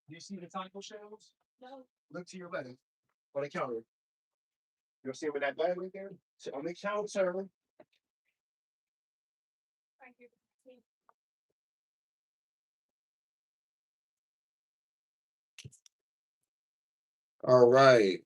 Do you see the taco shells? No. Look to your left on the counter. You'll see them in that bag right there. So on the counter. All right.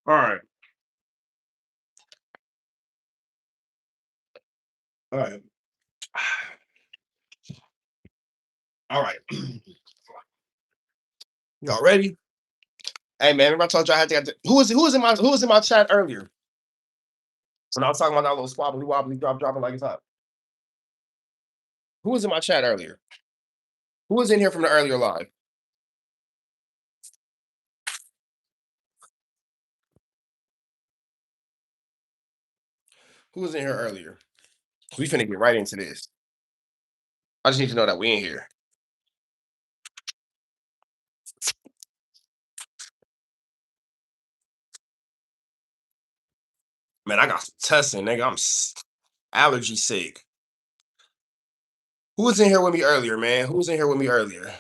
All right. All right. All right. Y'all ready? Hey man, remember I told you I had to get who was in my chat earlier? So now I was talking about that little squabbly wobbly dropping like it's hot. Who was in my chat earlier? Who was in here from the earlier live? Who was in here earlier? We finna get right into this. I just need to know that we in here. Man, I got some testing, nigga. I'm allergy sick. Who was in here with me earlier, man? Who was in here with me earlier?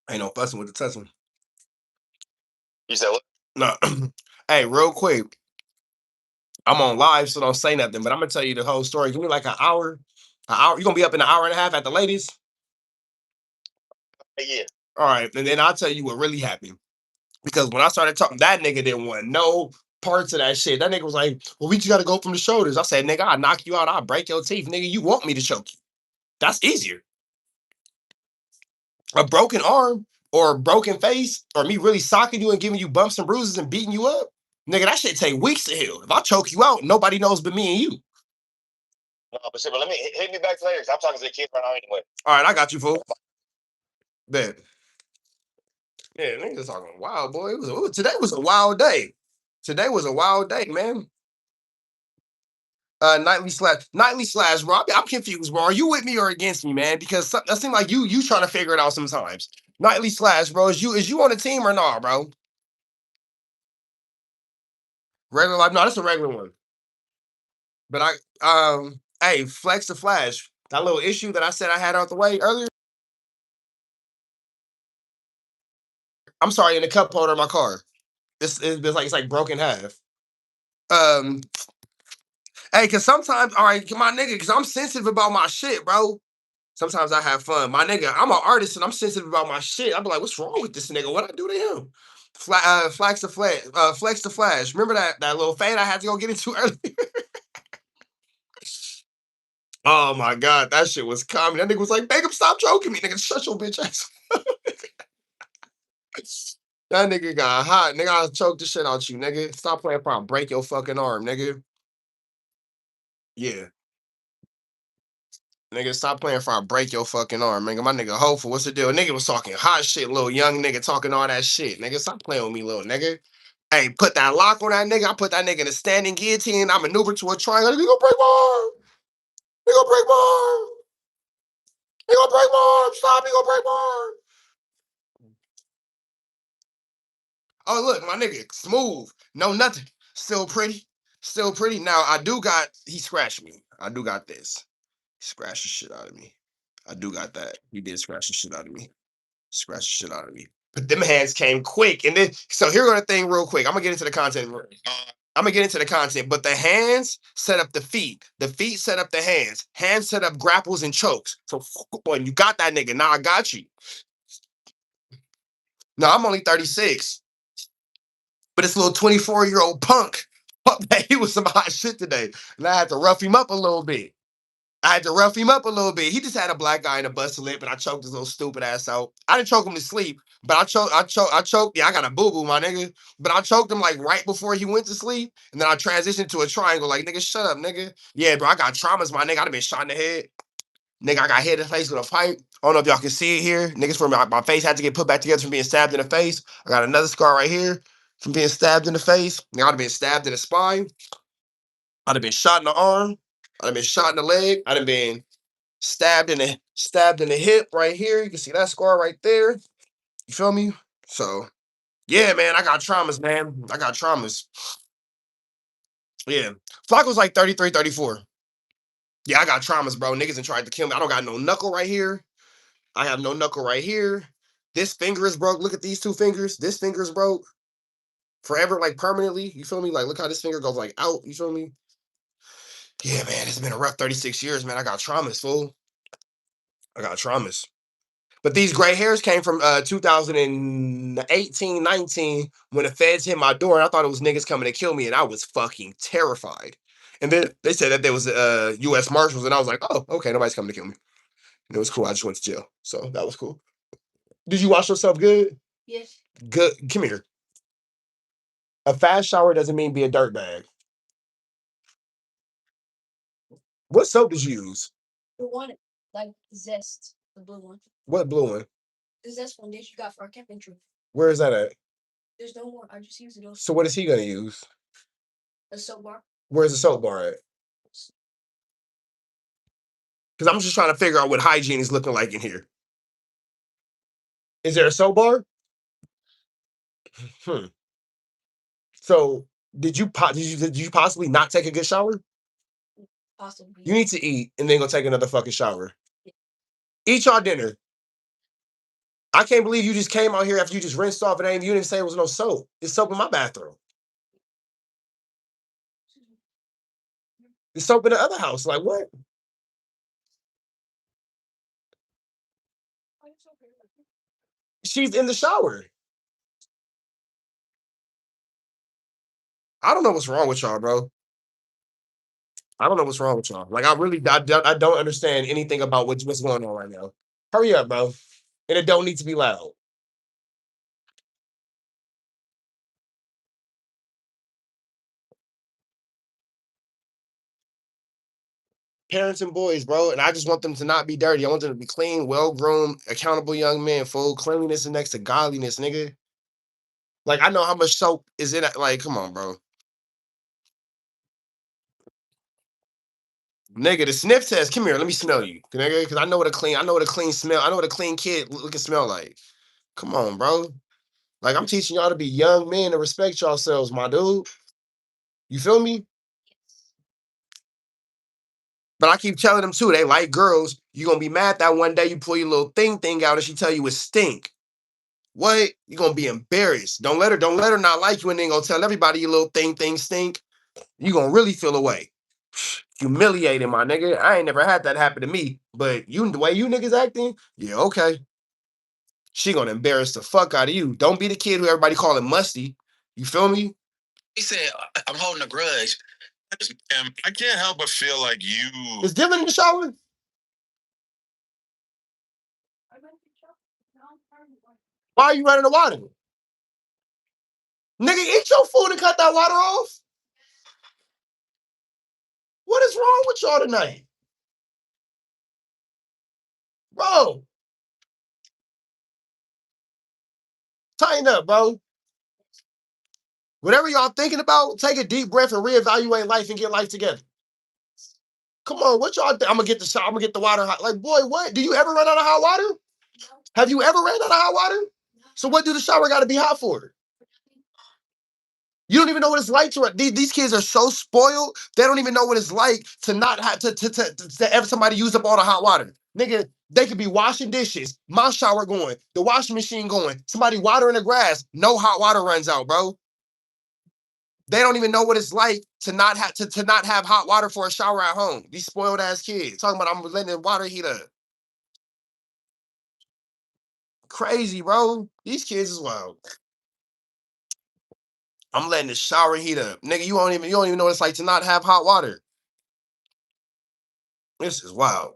Ain't no fussing with the testing. You said what? No. Hey, real quick. I'm on live, so don't say nothing, but I'm gonna tell you the whole story. Give me like an hour. An hour. You're gonna be up in an hour and a half at the latest? Yeah. All right. And then I'll tell you what really happened. Because when I started talking, that nigga didn't want no parts of that shit. That nigga was like, well, we just gotta go from the shoulders. I said, nigga, I'll knock you out, I'll break your teeth. Nigga, you want me to choke you. That's easier. A broken arm or a broken face or me really socking you and giving you bumps and bruises and beating you up, nigga, that shit take weeks to heal. If I choke you out, nobody knows but me and you. No, but shit, but let me hit me back later. I'm talking to the kid right now anyway. All right, I got you, fool. Bet. Yeah, niggas talking wild, boy. Today was a wild day. Today was a wild day, man. Nightly slash, bro. I'm confused, bro. Are you with me or against me, man? Because that seems like you trying to figure it out sometimes. Nightly slash, bro. Is you on the team or not, bro? Regular life? No, that's a regular one. But hey, flex the flash. That little issue that I said I had out the way earlier. I'm sorry, in the cup holder of my car. It's like broken half. Hey, cause sometimes, all right, my nigga, cause I'm sensitive about my shit, bro. Sometimes I have fun. My nigga, I'm an artist and I'm sensitive about my shit. I'm like, what's wrong with this nigga? What I do to him? Flex the flash. Remember that little fade I had to go get into earlier? Oh my god, that shit was coming. That nigga was like, Jacob, stop joking me, nigga. Shut your bitch ass. That nigga got hot. Nigga, I'll choke the shit out you, nigga. Stop playing for I'll break your fucking arm, nigga. Yeah. Nigga, stop playing for I'll break your fucking arm, nigga. My nigga hopeful. What's the deal? Nigga was talking hot shit, little young nigga talking all that shit. Nigga, stop playing with me, little nigga. Hey, put that lock on that nigga. I put that nigga in a standing guillotine. I maneuver to a triangle. Nigga, gonna break my arm. He gonna break my arm. He gonna break my arm. Stop. He gonna break my arm. Oh, look, my nigga, smooth. No, nothing. Still pretty. Still pretty. Now, he scratched me. I do got this. He scratched the shit out of me. I do got that. He did scratch the shit out of me. Scratch the shit out of me. But them hands came quick. And then, so here go the thing real quick. I'm gonna get into the content. But the hands set up the feet. The feet set up the hands. Hands set up grapples and chokes. So, boy, you got that nigga. Now I got you. No, I'm only 36. But this little 24-year-old punk, he was some hot shit today. And I had to rough him up a little bit. He just had a black guy in a busted lip, and I choked his little stupid ass out. I didn't choke him to sleep, But I choked. Yeah, I got a boo-boo, my nigga. But I choked him like right before he went to sleep. And then I transitioned to a triangle. Like, nigga, shut up, nigga. Yeah, bro, I got traumas, my nigga. I done been shot in the head. Nigga, I got hit in the face with a pipe. I don't know if y'all can see it here. Niggas, for my face had to get put back together from being stabbed in the face. I got another scar right here from being stabbed in the face. Nigga, I'd have been stabbed in the spine. I'd have been shot in the arm. I'd have been shot in the leg. I'd have been stabbed in the hip right here. You can see that scar right there. You feel me? So yeah, man, I got traumas, man. I got traumas. Yeah. Flakko's like 33, 34. Yeah, I got traumas, bro. Niggas done tried to kill me. I don't got no knuckle right here. I have no knuckle right here. This finger is broke. Look at these two fingers. This finger is broke forever, like permanently. You feel me? Like, look how this finger goes like out. You feel me? Yeah, man, it's been a rough 36 years, man. I got traumas, fool. I got traumas. But these gray hairs came from 2018, 19, when the feds hit my door, and I thought it was niggas coming to kill me, and I was fucking terrified. And then they said that there was U.S. Marshals, and I was like, oh, okay, nobody's coming to kill me. And it was cool. I just went to jail. So that was cool. Did you wash yourself good? Yes. Good. Come here. A fast shower doesn't mean be a dirtbag. What soap did you use? The one, like Zest, the blue one. What blue one? The Zest one that you got for our camping trip. Where is that at? There's no more. I just used it. So what is he gonna use? A soap bar. Where's the soap bar at? Because I'm just trying to figure out what hygiene is looking like in here. Is there a soap bar? So did you possibly not take a good shower? Possibly. You need to eat and then go take another fucking shower. Eat y'all dinner. I can't believe you just came out here after you just rinsed off and you didn't say it was no soap. It's soap in my bathroom. It's soap in the other house. Like what? She's in the shower. I don't know what's wrong with y'all, bro. I don't know what's wrong with y'all. Like I don't understand anything about what's going on right now. Hurry up, bro. And it don't need to be loud. Parents and boys, bro, and I just want them to not be dirty. I want them to be clean, well-groomed, accountable young men. Full cleanliness is next to godliness, nigga. Like I know how much soap is in it. Like, come on, bro. Nigga, the sniff test. Come here, let me smell you, nigga, because I know what a clean smell. I know what a clean kid look and smell like. Come on, bro. Like I'm teaching y'all to be young men to respect yourselves, my dude. You feel me? But I keep telling them too, they like girls. You gonna be mad that one day you pull your little thing out and she tell you it stink. What? You gonna be embarrassed. Don't let her not like you and then gonna tell everybody your little thing stink. You gonna really feel away. Humiliating, my nigga. I ain't never had that happen to me. But you, the way you niggas acting, yeah, okay. She gonna embarrass the fuck out of you. Don't be the kid who everybody calling musty. You feel me? He said, I'm holding a grudge. And I can't help but feel like you. Is Dylan in the shower? Why are you running the water? Nigga, eat your food and cut that water off. What is wrong with y'all tonight? Bro. Tighten up, bro. Whatever y'all thinking about, take a deep breath and reevaluate life and get life together. Come on, what y'all I'm gonna get the shot, I'm gonna get the water hot. Like, boy, what? Do you ever run out of hot water? Have you ever ran out of hot water? So what do the shower gotta be hot for? You don't even know what it's like to these kids are so spoiled, they don't even know what it's like to not have to ever somebody use up all the hot water. Nigga, they could be washing dishes, my shower going, the washing machine going, somebody watering the grass, no hot water runs out, bro. They don't even know what it's like to not have to not have hot water for a shower at home. These spoiled ass kids talking about I'm letting the water heat up. Crazy, bro. These kids is wild. I'm letting the shower heat up. Nigga, you don't even know what it's like to not have hot water. This is wild.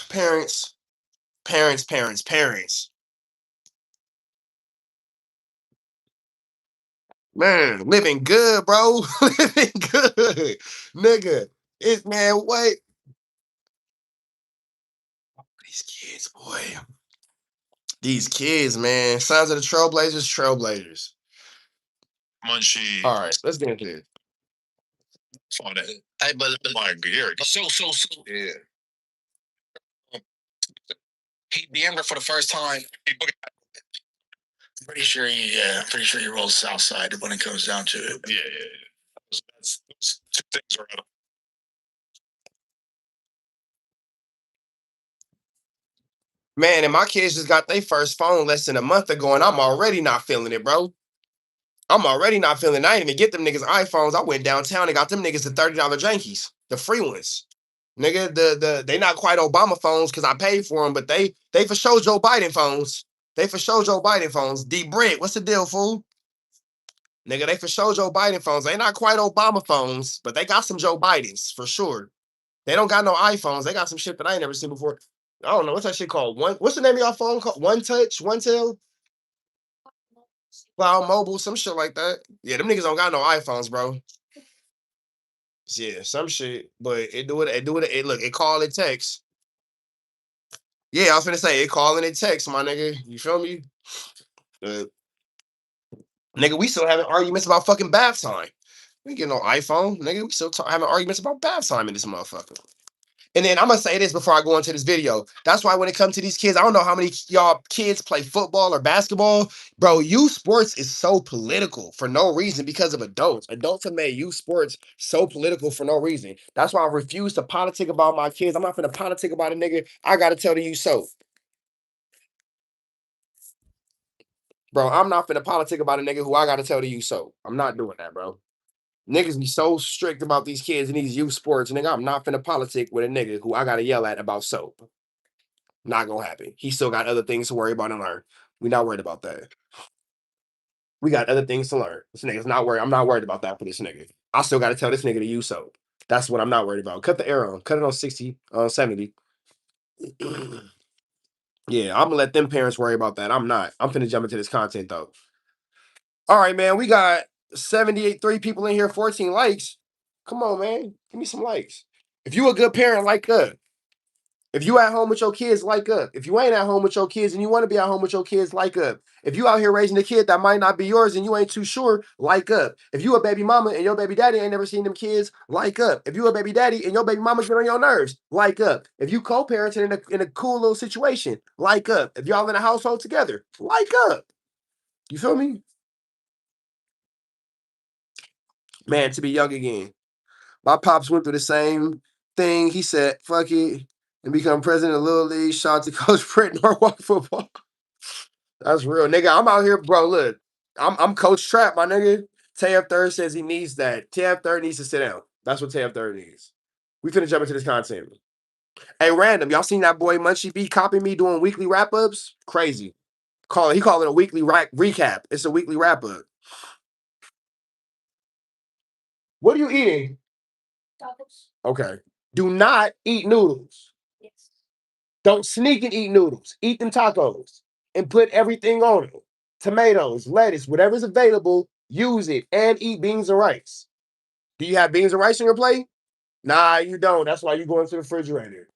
Parents. Man, living good, bro. Living good. Nigga. It's man, what? These kids, boy. These kids, man. Sons of the Trailblazers. Munchie. All right, let's get into this. Saw that. Hey, but my God, so. Yeah. He DM'd for the first time. Pretty sure he rolls Southside when it comes down to it. Yeah. That's two things are out. Man, and my kids just got their first phone less than a month ago, and I'm already not feeling it, bro. I'm already not feeling it. I didn't even get them niggas iPhones. I went downtown and got them niggas the $30 jankies, the free ones. Nigga, they not quite Obama phones because I paid for them, but they for sure Joe Biden phones. They for sure Joe Biden phones. D Britt, what's the deal, fool? Nigga, they for sure Joe Biden phones. They not quite Obama phones, but they got some Joe Bidens for sure. They don't got no iPhones. They got some shit that I ain't never seen before. I don't know what's that shit called. What's the name of your phone called? One Touch, One Tel, Cloud Mobile, some shit like that. Yeah, them niggas don't got no iPhones, bro. Yeah, some shit, but it do it. It look, it call, it text. Yeah, I was finna say it call and it text, my nigga. You feel me? Nigga, we still having arguments about fucking bath time. We ain't getting no iPhone, nigga. We still having arguments about bath time in this motherfucker. And then I'm gonna say this before I go into this video. That's why when it comes to these kids, I don't know how many y'all kids play football or basketball. Bro, youth sports is so political for no reason because of adults. Adults have made youth sports so political for no reason. That's why I refuse to politic about my kids. I'm not gonna politic about a nigga. I gotta tell you so. Bro, I'm not finna politic about a nigga who I gotta tell you so. I'm not doing that, bro. Niggas be so strict about these kids in these youth sports, nigga. I'm not finna politic with a nigga who I gotta yell at about soap. Not gonna happen. He still got other things to worry about and learn. We not worried about that. We got other things to learn. This nigga's not worried. I'm not worried about that for this nigga. I still gotta tell this nigga to use soap. That's what I'm not worried about. Cut the air on. Cut it on 60, 70. Yeah, I'm gonna let them parents worry about that. I'm not. I'm finna jump into this content though. All right, man. We got 3 people in here, 14 likes. Come on, man. Give me some likes. If you a good parent, like us. If you at home with your kids, like us. If you ain't at home with your kids and you want to be at home with your kids, like us. If you out here raising a kid that might not be yours and you ain't too sure, like up. If you a baby mama and your baby daddy ain't never seen them kids, like up. If you a baby daddy and your baby mama's been on your nerves, like up. If you co-parenting in a cool little situation, like up. If y'all in a household together, like up. You feel me? Man, to be young again. My pops went through the same thing. He said, fuck it, and become president of Little League. Shout out to Coach Brett Norwalk football. That's real. Nigga, I'm out here, bro. Look, I'm Coach Trap, my nigga. Tav Third says he needs that. Tav Third needs to sit down. That's what Tav Third needs. We finna jump into this content. Hey, random. Y'all seen that boy Munchie B copying me doing weekly wrap-ups? Crazy. He call it a weekly recap. It's a weekly wrap-up. What are you eating? Tacos. Okay. Do not eat noodles. Yes. Don't sneak and eat noodles. Eat them tacos and put everything on it. Tomatoes, lettuce, whatever's available, use it and eat beans and rice. Do you have beans and rice on your plate? Nah, you don't. That's why you go into the refrigerator.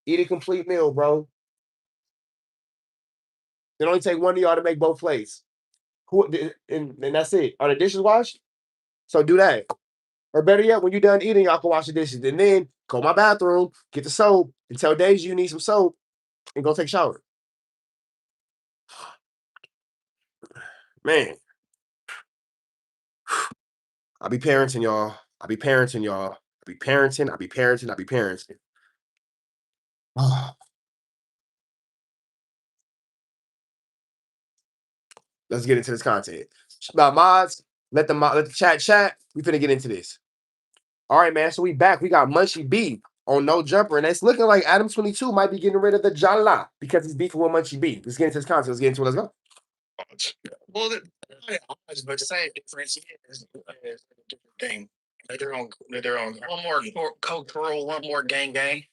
Eat a complete meal, bro. It only take one of y'all to make both plates. And that's it. Are the dishes washed? So do that. Or better yet, when you're done eating, y'all can wash the dishes. And then go to my bathroom, get the soap, and tell Daisy you need some soap, and go take a shower. Man. I be parenting, y'all. I be parenting, y'all. I be parenting. I be parenting. I be parenting. Let's get into this content. About mods, let the chat. We finna get into this. All right, man. So we back. We got Munchie B on No Jumper, and it's looking like ADAM22 might be getting rid of the Jala because he's beefing with Munchie B. Let's get into this content. Let's get into it. Let's go. Well, but same difference is a different thing. They're on one more cultural, one more gang.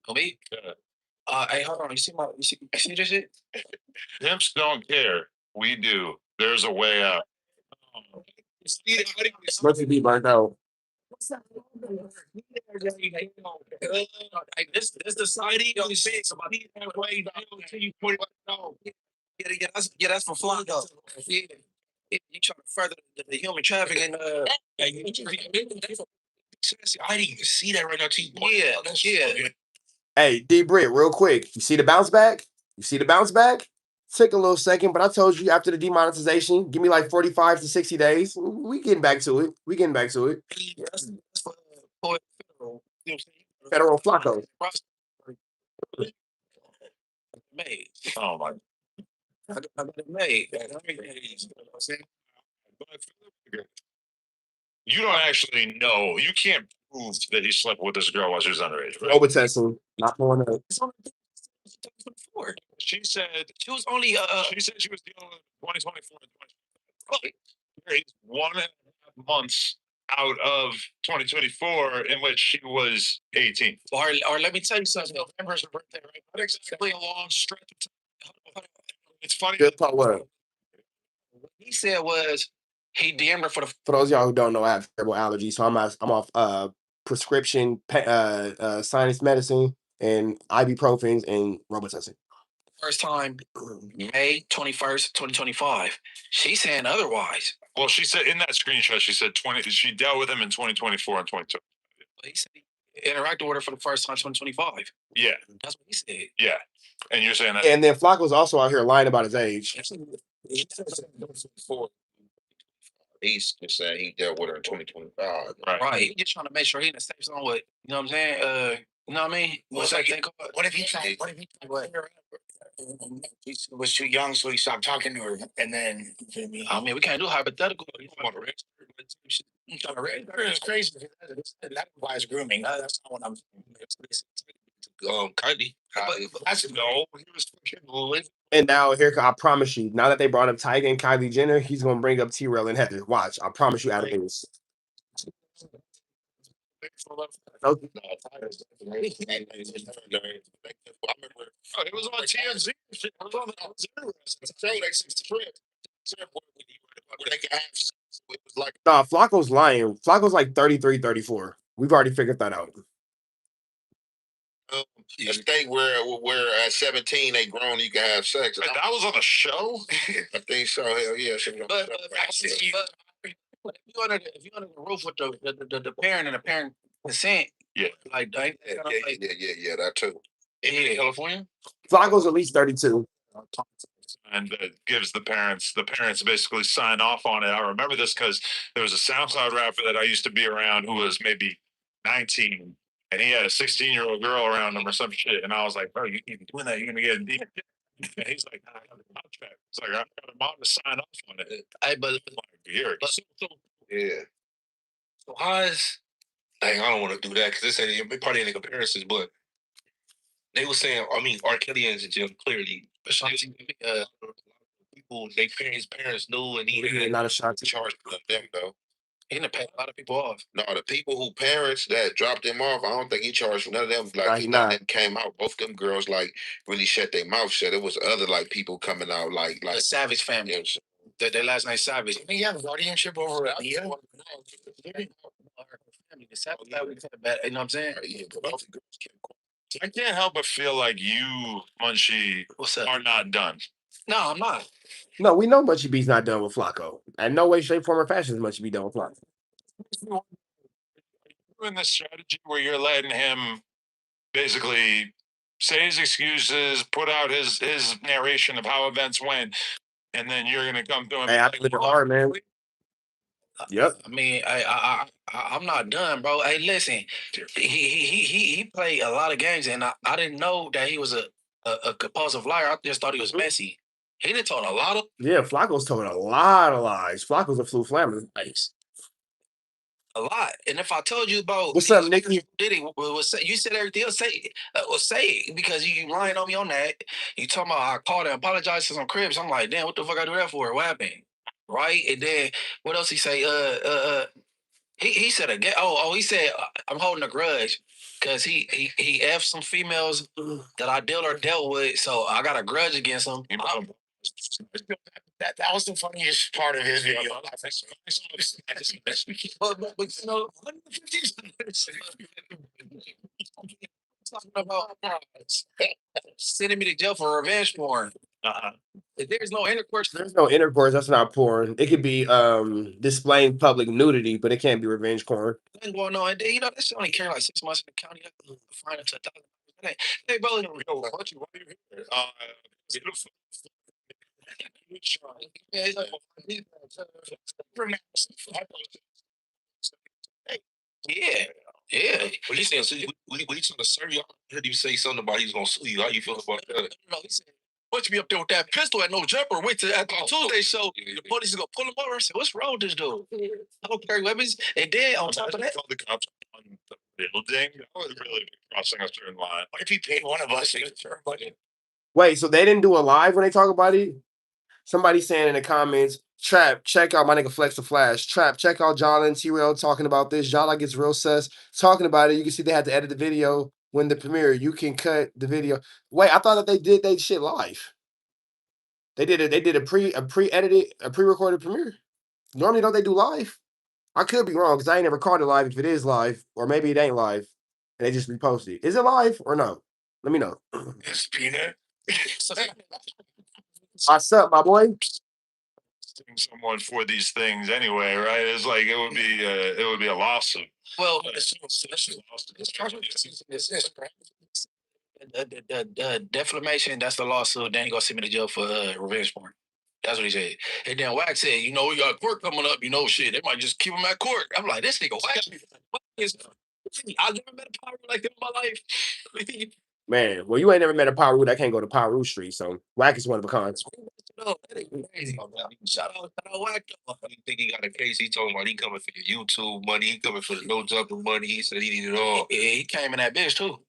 Oh, me? Yeah. Hey, hold on. You see this shit? Pimps don't care. We do. There's a way out. Must be burnt out. Like this society you see somebody that way until you put it on. Yeah, that's for Flakko. Yeah. You trying to further the human trafficking. I didn't even see that right now. Yeah. Hey, D Britt, real quick. You see the bounce back? Take a little second, but I told you after the demonetization, give me like 45 to 60 days. We getting back to it. Yeah, that's for federal. You know what I'm saying? Federal Flakko. Made. Oh my. I got it made. You know what I'm saying? You don't actually know. You can't prove that he slept with this girl while she was underage, right? Over testing. Not going up. She said She was only she said she was dealing with 2024 and 2025. He's 1.5 months out of 2024 in which she was 18. or let me tell you something. November's her birthday, right? Not exactly a long stretch of time. It's funny. Good part what? What he said was he DM'd her for those of y'all who don't know, I have terrible allergies, so I'm off prescription sinus medicine and ibuprofens and Robitussin. first time May 21st, 2025. She's saying otherwise. Well, she said in that screenshot, she said she dealt with him in 2024 and 22. He said he interacted with her for the first time 2025. Yeah. That's what he said. Yeah. And you're saying that. And then Flacco's also out here lying about his age. He's saying he dealt with her in 2025. Right. He's just trying to make sure he in the safe zone with, you know what I'm saying? You know what I mean? What if he was too young, so he stopped talking to her, and then I mean, we can't do hypothetical. It's crazy. That implies grooming. That's not what I'm. Kylie. That's no. He was fucking. And now I promise you, now that they brought up Tyga and Kylie Jenner, he's gonna bring up T-Rail and Heather. Watch, I promise you, Adam. It was on TMZ. Nah, Flacco's lying. Flacco's like 33, 34. We've already figured that out. A state where at 17 they grown, you can have sex. That was on the show. I think so. Hell yeah. But if you're under the roof with the parent and the parent consent, yeah, like yeah, that too. In California, Flacco's at least 32. And gives the parents basically sign off on it. I remember this because there was a SoundCloud rapper that I used to be around who was maybe 19, and he had a 16-year-old girl around him or some shit. And I was like, bro, you keep doing that, you're gonna get deep. And he's like, nah, I got a contract. It's like, I got a mom to sign off on it. Yeah. So how is? I don't want to do that because this ain't part of any comparisons, but they were saying, I mean, R. Kelly is in jail clearly. People, his parents knew, and he had not a shot to charge them though. He didn't pay a lot of people off. No, the people who parents that dropped him off, I don't think he charged none of them. Like none of them came out. Both them girls like really shut their mouth shut. It was other like people coming out like the Savage family. Yeah, their last name Savage. I mean, he has guardianship over it. Yeah. The Savage family, you know what I'm saying? Yeah, I can't help but feel like you, Munchie, are not done. No, I'm not. No, we know Munchie B's not done with Flacco. And no way, shape, form, or fashion is Munchie B done with Flacco. Doing this strategy where you're letting him basically say his excuses, put out his narration of how events went, and then you're gonna come through and I live it hard, man. Yep. I mean, I'm not done, bro. Hey, listen, he played a lot of games, and I didn't know that he was a compulsive liar. I just thought he was messy. He done told a lot of. Yeah, Flacco's told a lot of lies. Flacco's a flu flammer. Nice. A lot. And if I told you about what's up, Nicky? Did he? You said everything else. Say it because you lying on me on that. You talking about I called and apologized to some cribs. I'm like, damn, what the fuck I do that for? What happened? Right? And then what else he say? He said again. He said I'm holding a grudge. Cause he F some females that I dealt with, so I got a grudge against him. That was the funniest part of his video. But you know, talking about sending me to jail for revenge porn. If there's no intercourse, There's no intercourse. That's not porn. It could be displaying public nudity, but it can't be revenge porn. nothing going on. And then, you know, that shit only carry like 6 months in the county. I can fine it to $1,000. Hey, bro, What you here? Beautiful. yeah, he's like, yeah, yeah. What you saying? So when you trying to serve you, I heard you say something about he's gonna sue you. How you feel about that? No, he said, "Bunch me up there with that pistol at no jumper. Wait till after the Tuesday show. The police is gonna pull him over." I said, "What's wrong with this dude? I don't carry weapons." And then on top of that, call the cops on the building. That was really crossing a certain line. What if he paid one of us? Wait, so they didn't do a live when they talk about it? Somebody saying in the comments, Trap, check out my nigga Flex the Flash. Trap, check out Jala and T-Rail talking about this. Jala gets real sus talking about it. You can see they had to edit the video when the premiere. You can cut the video. Wait, I thought that they did they shit live. They did a pre-edited, a pre-recorded premiere. Normally, don't they do live? I could be wrong because I ain't never caught it live if it is live, or maybe it ain't live. And they just repost it. Is it live or no? Let me know. It's Peanut. What's up, my boy? Someone for these things anyway, right? It's like it would be a lawsuit. well, defamation, that's the lawsuit. Then he gonna send me to jail for revenge porn. That's what he said. And then Wax said, "You know, we got court coming up. You know, shit, they might just keep him at court." I'm like, this nigga Wax. I never met a power like that in my life. Man, well, you ain't never met a Paru that can't go to Paru Street, so Wack is one of a kind. No, that ain't crazy. Shout out Wack. You think he got a case? He told him he coming for the YouTube money. He coming for the no jumper money. He said he needed it all. He came in that bitch too.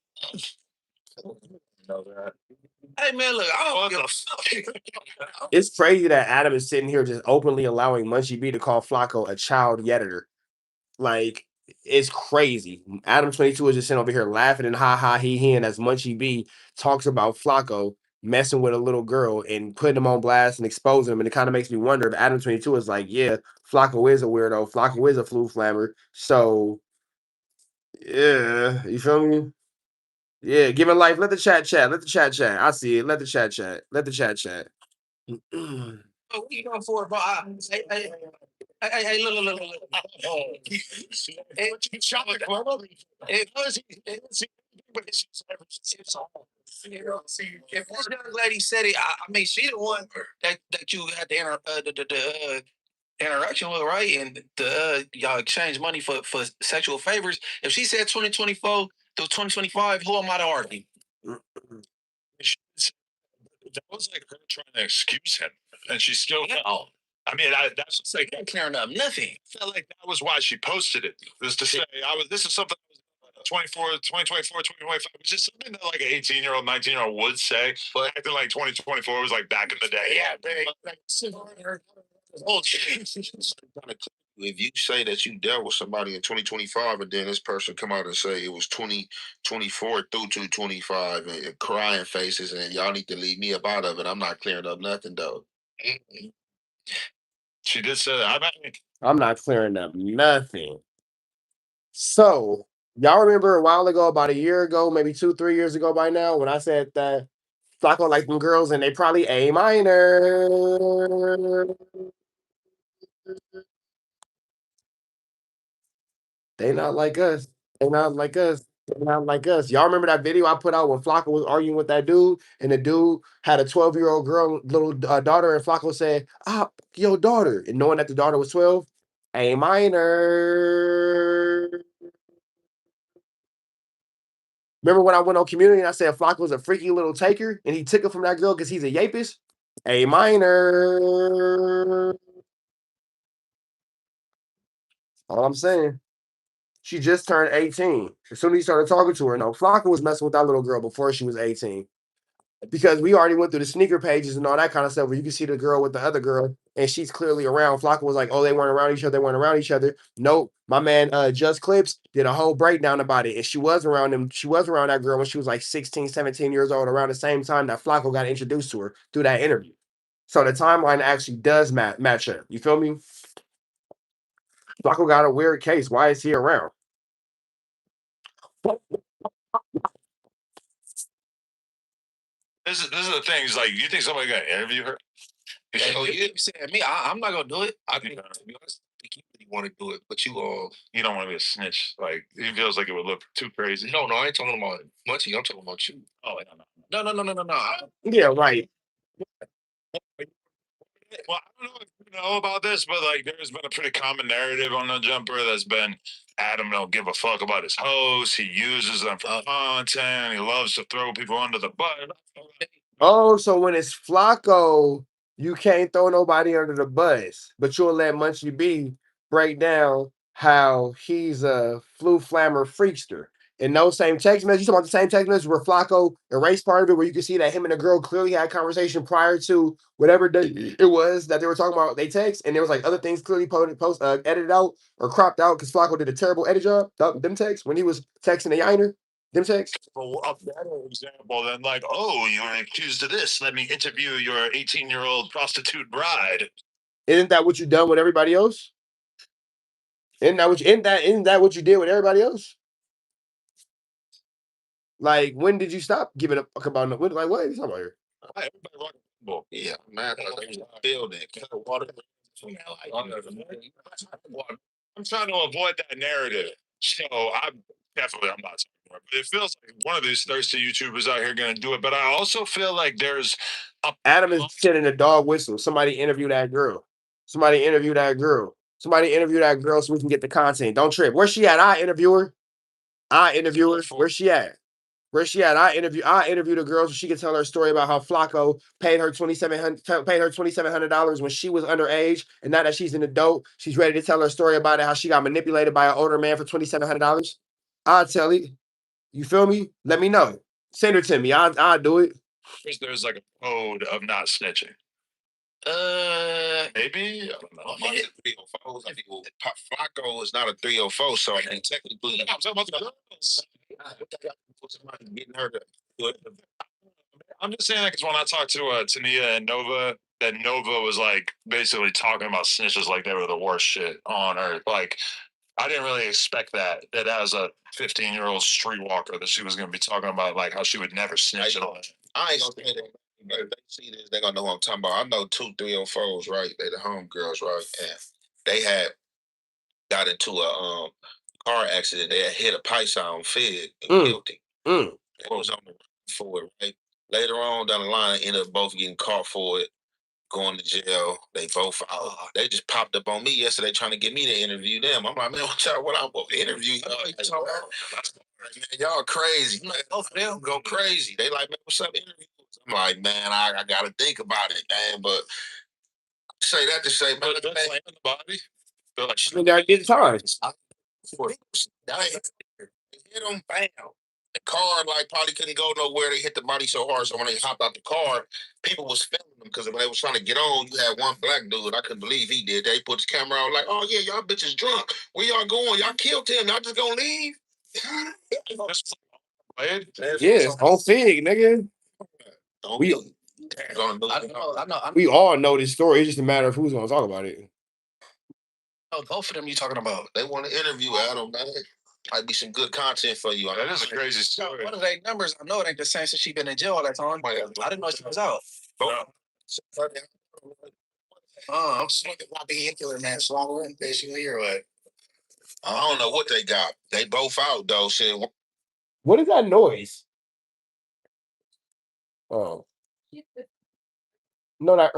Hey man, look, I don't give a fuck. It's crazy that Adam is sitting here just openly allowing Munchie B to call Flakko a child editor. Like, it's crazy. ADAM22 is just sitting over here laughing and ha ha he and as Munchie B talks about Flakko messing with a little girl and putting him on blast and exposing him. And it kind of makes me wonder if ADAM22 is like, yeah, Flakko is a weirdo. Flakko is a flu flammer. So, yeah, you feel me? Yeah, giving life. Let the chat chat. Let the chat chat. I see it. Let the chat chat. Let the chat chat. Oh, what you going for, bro? Hey, look. If this young lady said it, I mean, she the one that you had the interaction with, right? And y'all exchange money for sexual favors. If she said 2024 to 2025, who am I to argue? That was like her trying to excuse him, and she still. No. I mean, that's just like clearing up nothing. I felt like that was why she posted it. Was to say this is something 2024, 2025. It's just something that like an 18-year-old, 19-year-old would say, but acting like 2024 was like back in the day. Yeah, if you say that you dealt with somebody in 2025 and then this person come out and say it was 2024 through 225 and crying faces and y'all need to leave me up out of it, I'm not clearing up nothing though. She did say that. I'm not clearing up nothing. So, y'all remember a while ago, about a year ago, maybe 2-3 years ago by now, when I said that Flakko like them girls and they probably A minor. They not like us. They not like us. They not like us. Y'all remember that video I put out when Flakko was arguing with that dude, and the dude had a 12-year-old girl, little daughter, and Flakko said, your daughter, and knowing that the daughter was 12, A minor. Remember when I went on Community and I said Flakko was a freaky little taker, and he took it from that girl because he's a yapist? A minor. All I'm saying. She just turned 18. As soon as he started talking to her, no, Flakko was messing with that little girl before she was 18. Because we already went through the sneaker pages and all that kind of stuff where you can see the girl with the other girl and she's clearly around. Flakko was like, oh, they weren't around each other. They weren't around each other. Nope. My man, Just Clips did a whole breakdown about it. And she was around him. She was around that girl when she was like 16, 17 years old, around the same time that Flakko got introduced to her through that interview. So the timeline actually does match up. You feel me? Flakko got a weird case. Why is he around? This is the thing. Is like, you think somebody got to interview her? You said me. I'm not gonna do it. I think, to be honest, I think you really want to do it, but you don't want to be a snitch. Like, it feels like it would look too crazy. No, I ain't talking about Munchie. I'm talking about you. Oh, no. Yeah, right. Well, I don't know if you know about this, but like, there's been a pretty common narrative on the Jumper that's been Adam don't give a fuck about his hosts. He uses them for content. He loves to throw people under the bus. Oh, so when it's Flakko, you can't throw nobody under the bus, but you'll let Munchie B break down how he's a flammer freakster. In those same text messages, you talking about the same text message where Flakko erased part of it, where you can see that him and the girl clearly had a conversation prior to whatever day it was that they were talking about. They text, and there was like other things clearly edited out or cropped out because Flakko did a terrible edit job. Them texts when he was texting the Yiner. Them texts. Well, a better example than like, oh, you were accused of this. Let me interview your 18-year-old prostitute bride. Isn't that what you done with everybody else? Isn't that what you did with everybody else? Like, when did you stop giving a fuck about it? Like, what are you talking about here? Yeah, man, building, water. I'm trying to avoid that narrative. So I'm not talking about it. But it feels like one of these thirsty YouTubers out here going to do it. But I also feel like there's Adam is sending a dog whistle. Somebody interview that girl. Somebody interview that girl so we can get the content. Don't trip. Where's she at? I interview her. Where's she at? I interview the girl so she can tell her story about how Flakko paid her $2,700 when she was underage, and now that she's an adult, she's ready to tell her story about it, how she got manipulated by an older man for $2,700. I'll tell it. You feel me? Let me know. Send her to me. I'll do it. There's like a code of not snitching. Maybe, I don't know. Flakko is not a 304, so I mean, technically, I'm talking about the girls. Somebody getting her to do it. I'm just saying that because when I talked to Tania and Nova, that Nova was like basically talking about snitches like they were the worst shit on earth. Like, I didn't really expect that as a 15-year-old streetwalker that she was going to be talking about like how she would never snitch at all. I ain't gonna say that. But if they see this, they're gonna know who I'm talking about. I know 2 304s, right? They the homegirls, right? And they had got into a car accident. They had hit a python fed and killed him. It was on the run for it, right? Later on down the line, ended up both getting caught for it, going to jail. They both they just popped up on me yesterday trying to get me to interview them. I'm like, man, what I'm going to interview y'all? Man, y'all crazy. Man, both of them go crazy. They like, man, what's up, interviews? I'm like, man, I got to think about it, man. But say that to say, man, the body. They're like, she got to get times. Hit them, bam. The car like probably couldn't go nowhere. They hit the body so hard, so when they hopped out the car, people was filming them because when they was trying to get on, you had one black dude. I couldn't believe he did. They put his camera out like, oh yeah, y'all bitches drunk. Where y'all going? Y'all killed him. Y'all just gonna leave? Yes, on Fig, nigga. We all know this story. It's just a matter of who's gonna talk about it. Oh, both of them you talking about? They want to interview Adam, man. Might be some good content for you. That is a crazy story. What are they numbers? I know it ain't the same since she been in jail all that time. I didn't know she was out. I'm smoking my vehicular, man. Slower in basically or what? I don't know what they got. They both out though. Shit. What is that noise? Oh. No, that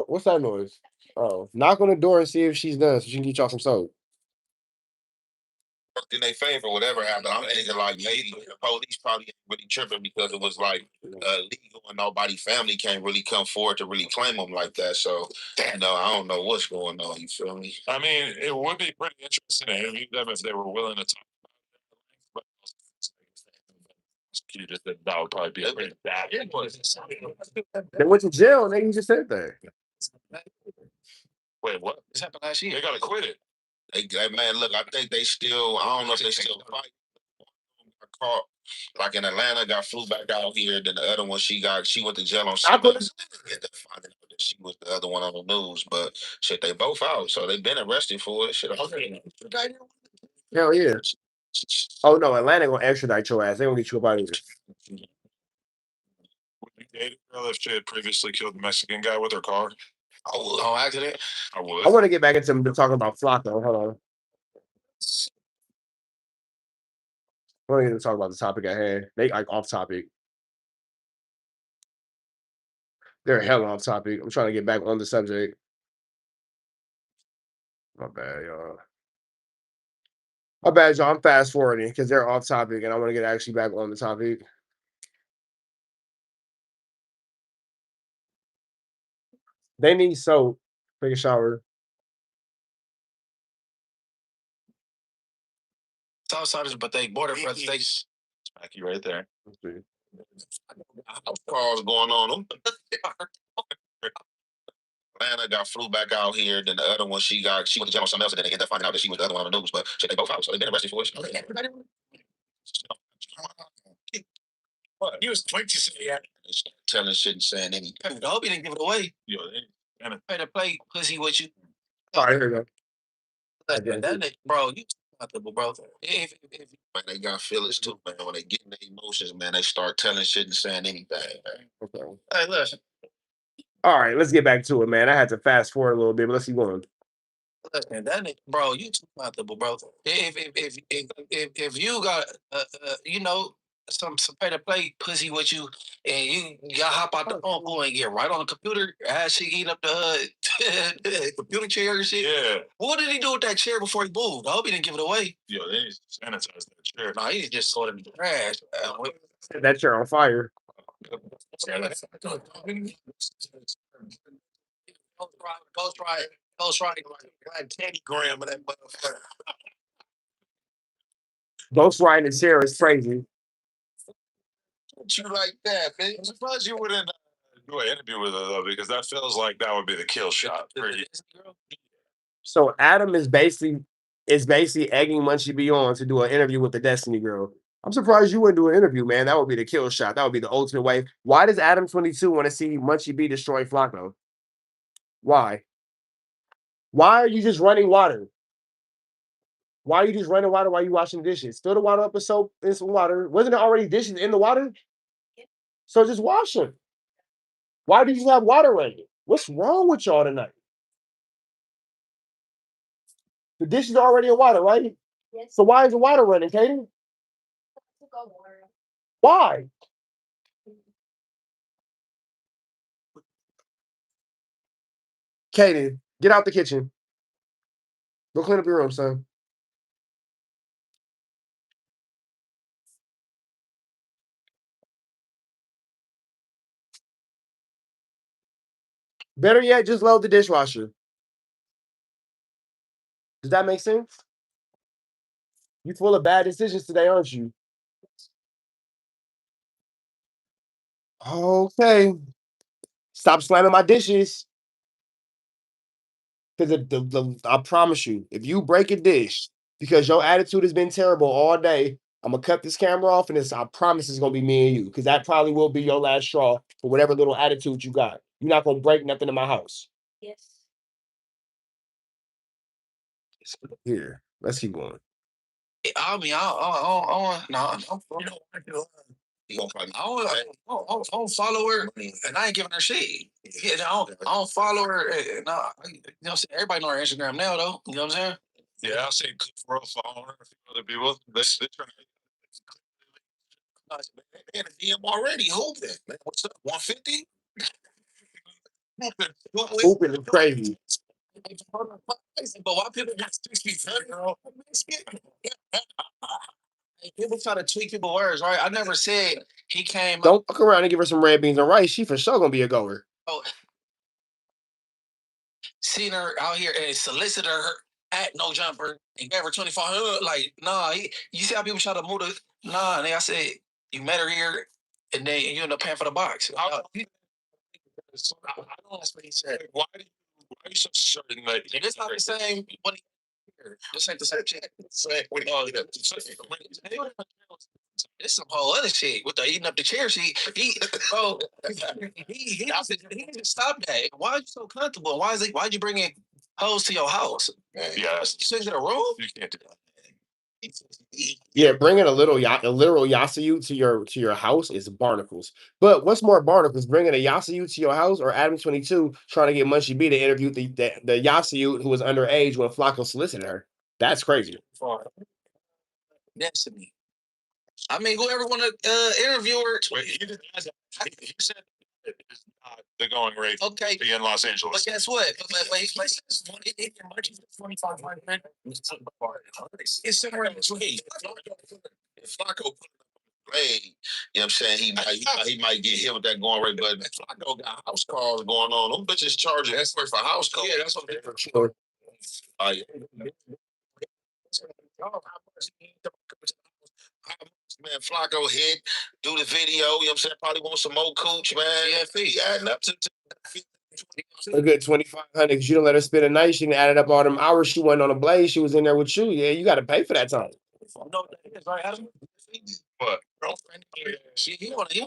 what's that noise? Oh, knock on the door and see if she's done so she can get y'all some soap. In their favor, whatever happened. I'm thinking like maybe the police probably ain't really tripping because it was like legal and nobody family can't really come forward to really claim them like that. So I don't know what's going on. You feel me? I mean, it would be pretty interesting to interview them if they were willing to talk about it. That would probably be a pretty bad. They went to jail and they just said that. Wait, what? This happened last year. They gotta quit it. Man, look, I think they still. I don't know if they still fight. Caught like in Atlanta, got flew back out here. Then the other one, she went to jail on something. And then finding out that she was the other one on the news. But shit, they both out, so they been arrested for it. Shit, okay. Hell yeah. Oh no, Atlanta gonna extradite your ass. They gonna get you up out of here. Would you date a girl if she had previously killed the Mexican guy with her car? I would. On accident? I would. I want to get back into talking about Flakko. Hold on. I want to get to talk about the topic at hand. They like off topic. They're hell off topic. I'm trying to get back on the subject. My bad, y'all. My bad, y'all. I'm fast forwarding because they're off topic and I want to get actually back on the topic. They need soap. Take a shower. Southsiders, but they border brothers. They Smack you right there. Let's see. House calls going on. Atlanta got flew back out here. Then the other one, she went to jail on something else, and then they ended up finding out that she was the other one on the news. But shit, they both out, so they been arrested for it. What? He was 20 to say that. Telling shit and saying anything. I hope he didn't give it away. Yo, they Pay to play pussy with you. All right, here we go. That nigga, bro, you comfortable, bro. If Man, they got feelings too, man. When they get in their emotions, man, they start telling shit and saying anything. Man. Okay. hey, listen, All right, let's get back to it, man. I had to fast forward a little bit, but let's keep going. listen, that nigga, bro, you too comfortable, bro. If you got you know some pay to play pussy with you, and you hop out the phone call and get right on the computer, as she eat up the computer chair and shit. Yeah. What did he do with that chair before he moved? I hope he didn't give it away. Yo, they need to sanitize that chair. No, he just throw it in the trash. Set that chair on fire. Ghost right, like 10 gram of that motherfucker. Ghost riding the chair is crazy. You like that, man? I'm surprised you wouldn't do an interview with her though, because that feels like that would be the kill shot. So Adam is basically egging Munchie B on to do an interview with the Destiny Girl. I'm surprised you wouldn't do an interview, man. That would be the kill shot. That would be the ultimate way. Why does ADAM22 want to see Munchie B destroy Flakko? Why? Why are you just running water? Why are you just running water while you washing dishes? Fill the water up with soap and some water. Wasn't there already dishes in the water? So just wash them. Why do you have water running? What's wrong with y'all tonight? The dishes are already in water, right? Yes. So why is the water running, Katie? Why? Katie, get out the kitchen. Go clean up your room, son. Better yet, just load the dishwasher. Does that make sense? You full of bad decisions today, aren't you? Okay. Stop slamming my dishes. Because I promise you, if you break a dish because your attitude has been terrible all day, I'm gonna cut this camera off, and I promise it's gonna be me and you, because that probably will be your last straw for whatever little attitude you got. You're not gonna break nothing in my house. Yes. Here, let's keep going. I mean, I don't follow her, and I ain't giving her shit. Yeah, I don't follow her. No, you know, everybody know her Instagram now, though. You know what I'm saying? Yeah, I've seen Cliff Rowe following her, a few other people. They trying Man, the DM already hooping. Man, what's up? 150? Open and crazy. But why people got 6 feet, girl? People try to tweak people's words, right? I never said he came. Don't fuck around and give her some red beans and rice. She for sure gonna be a goer. Oh, seen her out here and solicited her at No Jumper and gave her 25. Like, nah, you see how people try to move the. Nah, and I said, you met her here and then you end up paying for the box. I don't know what he said. Why do you Why are you so certain that It's not the same. This ain't the same shit. It's some whole other shit with the eating up the chair sheet. He just stop that. Why are you so comfortable? Why'd you bring in hoes to your house? Yeah, You sit in a room? you can't do that. Yeah, bringing a literal Yasuyu to your house is barnacles. But what's more barnacles, bringing a Yasuyu to your house or ADAM22 trying to get Munchie B to interview the Yasuyu who was underage when Flakko solicited her? That's crazy. That's me. I mean, whoever want to interview her. Wait, he didn't ask that. He said it is not the going rate Okay. to be in Los Angeles. But guess what? It's somewhere in between. If Flacco played, you know what I'm saying, he might get hit with that going rate, but Flacco got house calls going on. Them bitches charging for house calls. Yeah, that's what they're For sure. Man, Flacco hit, do the video, you know what I'm saying? Probably want some more cooch, man. Yeah, He adding up to A good 2,500 because you don't let her spend a night. She done added up all them hours she wasn't on the blaze. She was in there with you. Yeah, you got to pay for that time. You know what that is, right, Adam? But Girlfriend. He wanna hang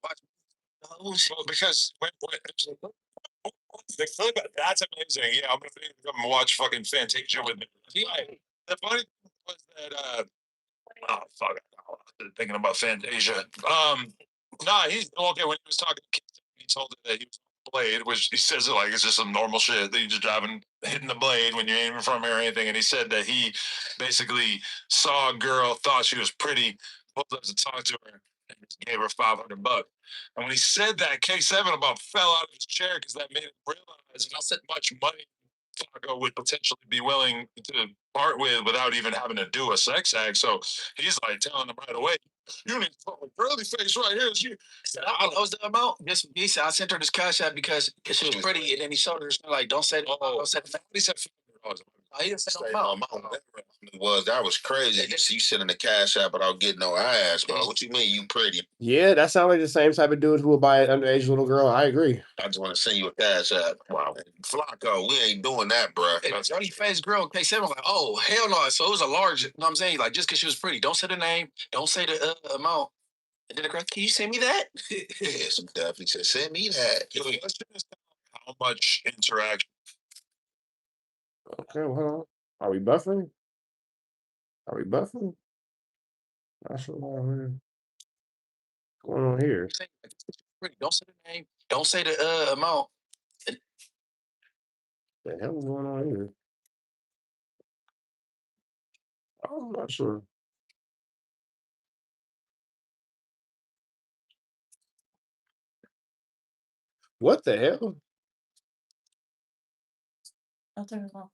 watch. well, because when the thing about that's amazing. Yeah, I'm gonna come and watch fucking Fantasia with me. The funny thing was that oh fuck, I'm thinking about Fantasia. Nah, he's okay when he was talking to kids. He told her that he was on the blade, which he says it like it's just some normal shit that you just driving hitting the blade when you're aiming from here or anything. And he said that he basically saw a girl, thought she was pretty, pulled up to talk to her, and just gave her $500. And when he said that, K7 about fell out of his chair because that made him realize how much money Flacco would potentially be willing to part with without even having to do a sex act. So he's like telling him right away, "You need to put a girly face right here." She said, I was the amount. He said I sent her this cash app because she was pretty, and then he showed her like, don't say, don't say the he said, he didn't say Say no no amount. amount. That was crazy. You sit in the cash app without getting no ass, bro. What you mean you pretty? Yeah, that sounds like the same type of dude who would buy an underage little girl. I agree. I just want to send you a cash app. Wow. Flacco, we ain't doing that, bro. Dirty face girl, K7 was like, oh, hell no. So it was a large, you know what I'm saying? Like, just because she was pretty, don't say the name, don't say the amount. And then the girl, can you send me that? Yeah, some definitely said, send me that. the question is how much interaction. Okay, well, hold on. Are we buffering? Are we buffering? Not sure what's going on here. Don't say the name, don't say the amount. The hell is going on here? I'm not sure. What the hell? I'll turn it off.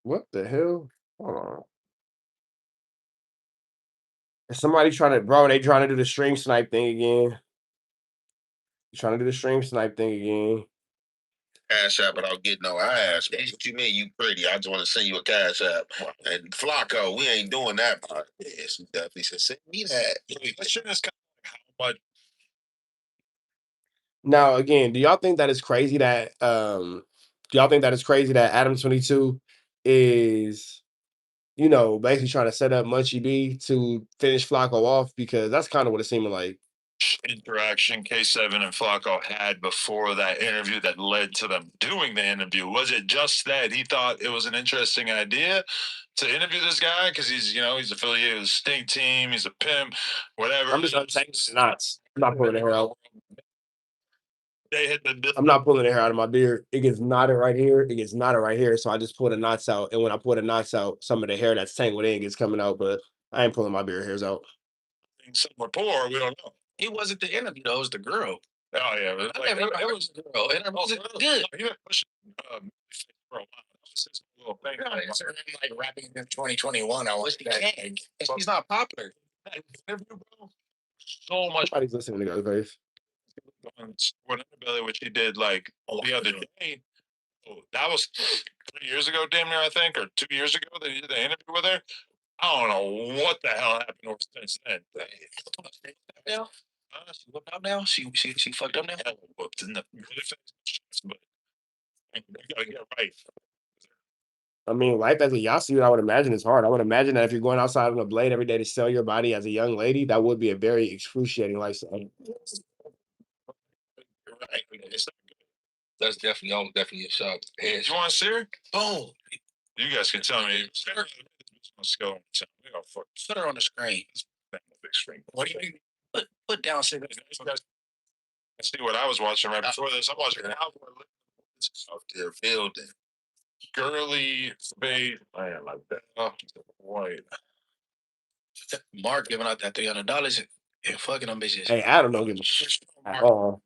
What the hell? Hold on. Is somebody trying to, bro? They trying to do the stream snipe thing again. Trying to do the stream snipe thing again. Cash app without getting no ass. What you mean you pretty? I just want to send you a cash app. And Flacco, we ain't doing that, bro. Yeah, some definitely said, send me that. The question is kind of like how much. Now, again, do y'all think that it's crazy that ADAM22 is, you know, basically trying to set up Munchie B to finish Flacco off? Because that's kind of what it seemed like. Interaction K7 and Flacco had before that interview that led to them doing the interview? Was it just that he thought it was an interesting idea to interview this guy because he's affiliated with the Stink Team, he's a pimp, whatever? I'm just untangling the knots. I'm not pulling the hair out. They hit the. I'm not pulling the hair out of my beard. It gets knotted right here. It gets knotted right here. So I just pull the knots out. And when I pull the knots out, some of the hair that's tangled in gets coming out. But I ain't pulling my beard hairs out. Some rapport, we don't know. He wasn't the interview, though. It was the girl. Oh yeah, It was the girl. And it was good. He been pushing for a while. That was his little thing. Like rapping in 2021. I was and she's not popular. Interview, bro. So much. Somebody's listening to Ghostface. What Underbelly, which he did like the other day. Oh, that was 3 years ago, damn near, I think, or 2 years ago that he did the interview with her. I don't know what the hell happened over since then. Now, she whipped out now. She fucked up now. Hell whooped in the face, but yeah, right. I mean, life as a Yasu, I would imagine is hard. I would imagine that if you're going outside on a blade every day to sell your body as a young lady, that would be a very excruciating lifestyle. Right. That's definitely a shock. You want to see her? Boom. You guys can tell me. Let's go. Put her on the screen. Big screen. What do you put down? See what I was watching right before this. I'm watching Out there building. girly face. Man, like that. Oh, white. Mark giving out that $300 and fucking them bitches. Hey, I don't know. Give a shit at all.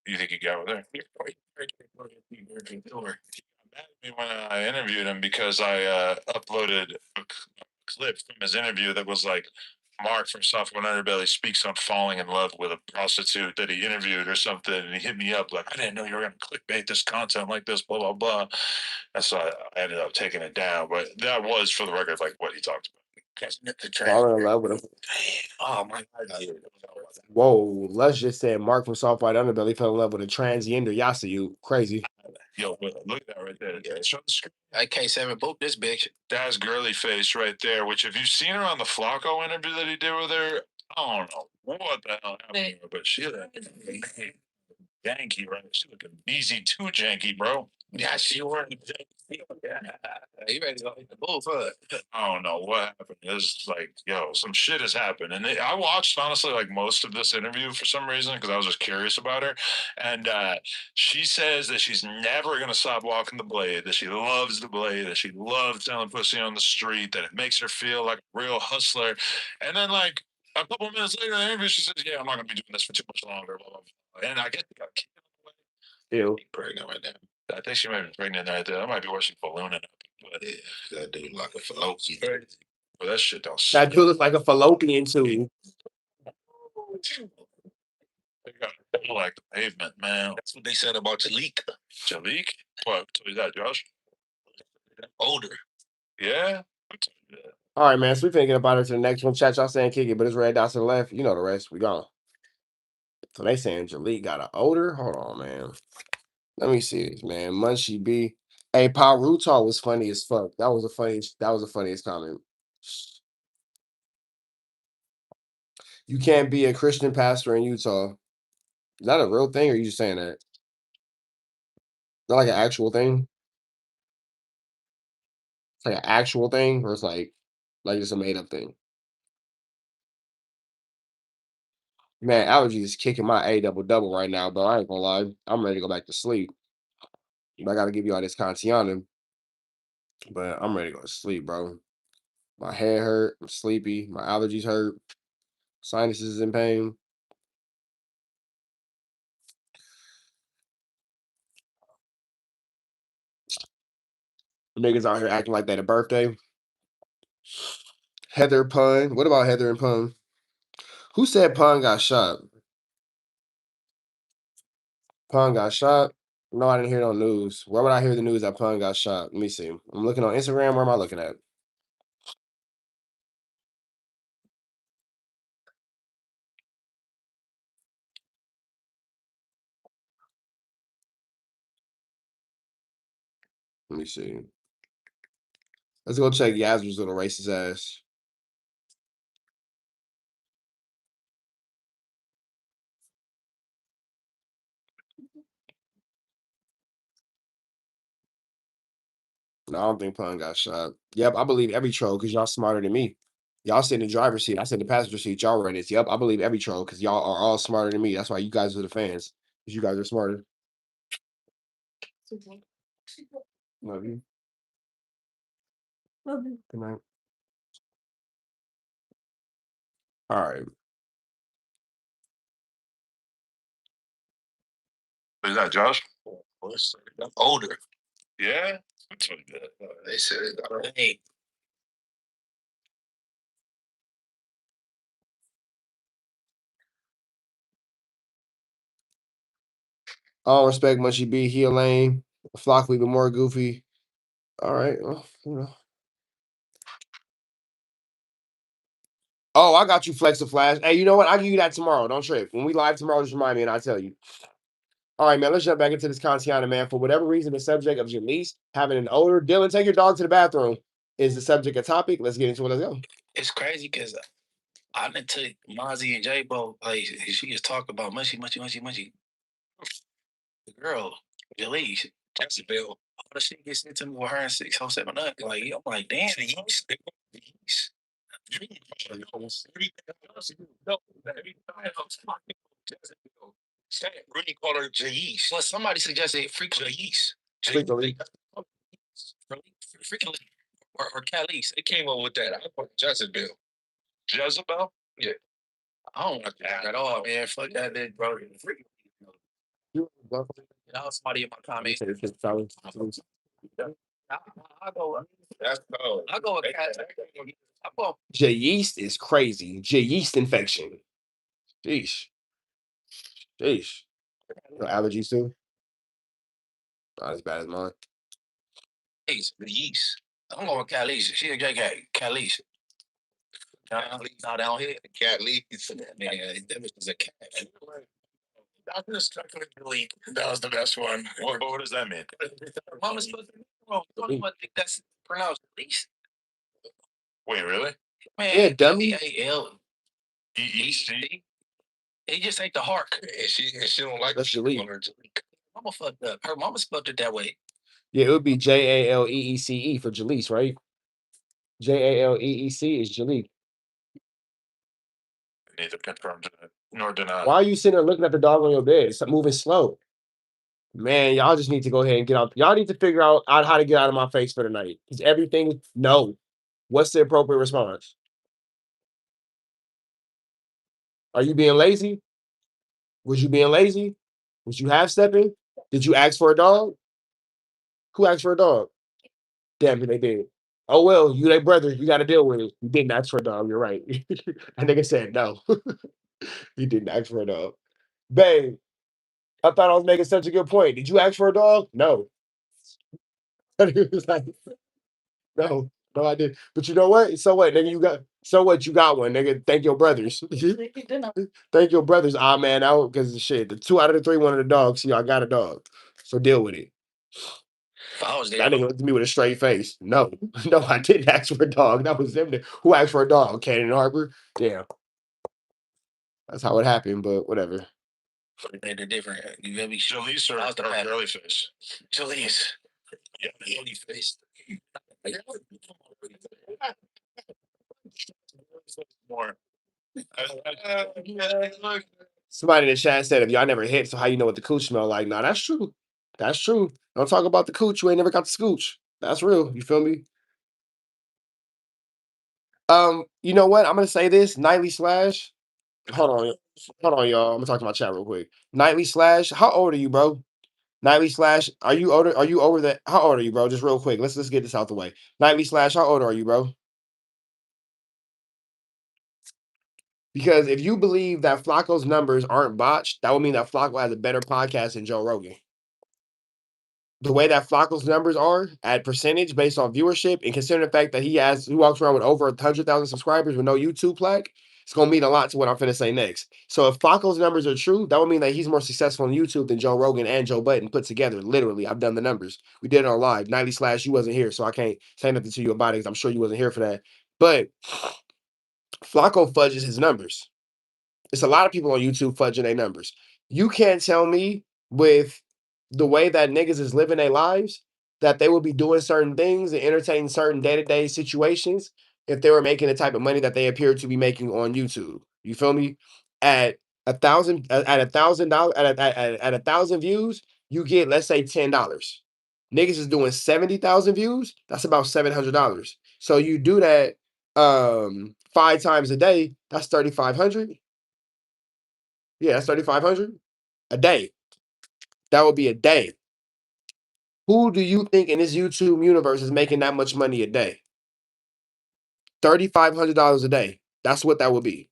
You think you got over there? Mad at me when I interviewed him because I uploaded a clip from his interview that was like Mark from Software Underbelly speaks on falling in love with a prostitute that he interviewed or something, and he hit me up like, I didn't know you were going to clickbait this content like this, blah blah blah. And so I ended up taking it down, but that was for the record like what he talked about. Falling in love with him. Oh my God. Whoa, let's just say Mark from Soft White Underbelly fell in love with a transgender Yasu. Crazy. Yo, look at that right there. Show the screen. AK7 boot this bitch. That's girly face right there, which if you've seen her on the Flakko interview that he did with her, I don't know what the hell happened to her, but she looked janky, right? She looking easy too janky, bro. Yeah, she were. You ready to go hit the bull for it? I don't know what happened. It's like, yo, some shit has happened. And I watched, honestly, like most of this interview for some reason because I was just curious about her. And she says that she's never going to stop walking the blade, that she loves the blade, that she loves selling pussy on the street, that it makes her feel like a real hustler. And then, like, a couple of minutes later in the interview, she says, yeah, I'm not going to be doing this for too much longer, blah, blah, blah. And I guess she got a kid on the way. Ew. Pregnant right now. I think she might be pregnant right there. I might be watching ballooning up. But yeah, that dude like a Flakko. But that shit don't That dude looks like a fallopian tube. They got like the pavement, man. That's what they said about Jalik. Jalik? What? Is that Josh? Older. Yeah? All right, man. So we finna get about it to the next one. Chat, y'all saying kick it, but it's red dots to the left. You know the rest. We gone. So they saying Jalik got an older. Hold on, man. Let me see this, man. Munchie B. Hey, Paul Rutal was funny as fuck. That was the funniest comment. You can't be a Christian pastor in Utah. Is that a real thing, or are you just saying that? Is that like an actual thing? It's like an actual thing, or it's like just a made up thing. Man, allergies is kicking my A double right now, bro. I ain't gonna lie. I'm ready to go back to sleep. I gotta give you all this Contiana, but I'm ready to go to sleep, bro. My head hurt. I'm sleepy. My allergies hurt. Sinuses in pain. Niggas out here acting like they a birthday. Heather Pun. What about Heather and Pun? Who said Pun got shot? Pun got shot? No, I didn't hear no news. Where would I hear the news that Pun got shot? Let me see. I'm looking on Instagram. Where am I looking at? Let me see. Let's go check Yaz's little racist ass. No, I don't think Pun got shot. Yep, I believe every troll because y'all smarter than me. Y'all sit in the driver's seat. I sit in the passenger seat. Y'all read it. Yep, I believe every troll because y'all are all smarter than me. That's why you guys are the fans. Because you guys are smarter. Love you. Love you. Good night. All right. Is that Josh? Older. Yeah? They said it got Hey, I don't respect Munchie B. He a lame. Flakko even more goofy. All right. Well, you know. Oh, I got you, Flex a Flash. Hey, you know what? I'll give you that tomorrow. Don't trip. When we live tomorrow, just remind me and I'll tell you. All right, man. Let's jump back into this Kantiana, man. For whatever reason, the subject of Jaleese having an odor. Dylan, take your dog to the bathroom. Is the subject a topic? Let's get into it. Let's go. It's crazy because I didn't take Mozzie and J-Bo. Like she just talk about Munchie. The girl, Jalise, Jezebel. All the shit gets into me with her and 607 Like I'm like, damn. Really call her Jais. Well, somebody suggested freak Jais. Freakily. Freakily. Or Calise. They came up with that. I call it Jezebel. Jezebel? Yeah. I don't like that at all, man. Fuck that, bitch, bro. That was somebody in my comments. I go. That's cold. I go with cat. I go. Yeast is crazy. Yeast infection. Sheesh. No allergies too? Not as bad as mine. The yeast. I'm going with Calise. She a JK. Calise. Now down here. Cat leaves. Man, that bitch is a cat. That was the best one. What does that mean? Mama's supposed to be wrong. Don't even think that's pronounced Calise. Wait, really? Man, Yeah, dummy. Jalese. It just ain't the hark. And she don't like That's Jaleke. Mama fucked up. Her mama spelled it that way. Yeah, it would be Jaleece for Jaleese, right? Jaleece is Jaleek. Neither confirmed nor denied. Why are you sitting there looking at the dog on your bed? It's moving slow. Man, y'all just need to go ahead and get out. Y'all need to figure out how to get out of my face for the night. Because everything, no. What's the appropriate response? Are you being lazy? Was you being lazy? Was you half stepping? Did you ask for a dog? Who asked for a dog? Damn it, they did. Oh well, you their brother. You got to deal with it. You didn't ask for a dog. You're right. That nigga said no. He didn't ask for a dog. Babe, I thought I was making such a good point. Did you ask for a dog? No. And he was like, no, I did. But you know what? So what, nigga? You got one, nigga. Thank your brothers. Thank your brothers. Ah, man, out because shit. The 2 out of the 3 wanted a dog. See, I got a dog. So deal with it. If I was there, That nigga looked at me with a straight face. No, I didn't ask for a dog. That was them. Who asked for a dog? Cannon Harbor? Damn. That's how it happened, but whatever. they're different. You gotta be Jalise or girly face? Jalise. Yeah, girly face. More. Somebody in the chat said, if y'all never hit, so how you know what the cooch smell like? Nah, that's true. That's true. Don't talk about the cooch. You ain't never got the scooch. That's real. You feel me? You know what? I'm gonna say this. Nightly Slash. Hold on, y'all. I'm gonna talk to my chat real quick. Nightly Slash, how old are you, bro? Nightly Slash, are you older? Are you over that? How old are you, bro? Just real quick. Let's get this out the way. Nightly Slash, how old are you, bro? Because if you believe that Flakko's numbers aren't botched, that would mean that Flakko has a better podcast than Joe Rogan. The way that Flacco's numbers are at percentage based on viewership, and considering the fact that he walks around with over 100,000 subscribers with no YouTube plaque, it's gonna mean a lot to what I'm finna say next. So if Flacco's numbers are true, that would mean that he's more successful on YouTube than Joe Rogan and Joe Budden put together. Literally, I've done the numbers. We did it on live. Nightly Slash, you wasn't here, so I can't say nothing to you about it because I'm sure you wasn't here for that. But Flacco fudges his numbers. It's a lot of people on YouTube fudging their numbers. You can't tell me with the way that niggas is living their lives that they would be doing certain things and entertaining certain day-to-day situations if they were making the type of money that they appear to be making on YouTube. You feel me? At $1,000 at 1,000 views, you get, let's say, $10. Niggas is doing 70,000 views. That's about $700. So you do that 5 times a day. That's 3,500. Yeah, that's 3,500 a day. That would be a day. Who do you think in this YouTube universe is making that much money a day? $3,500 a day. That's what that would be.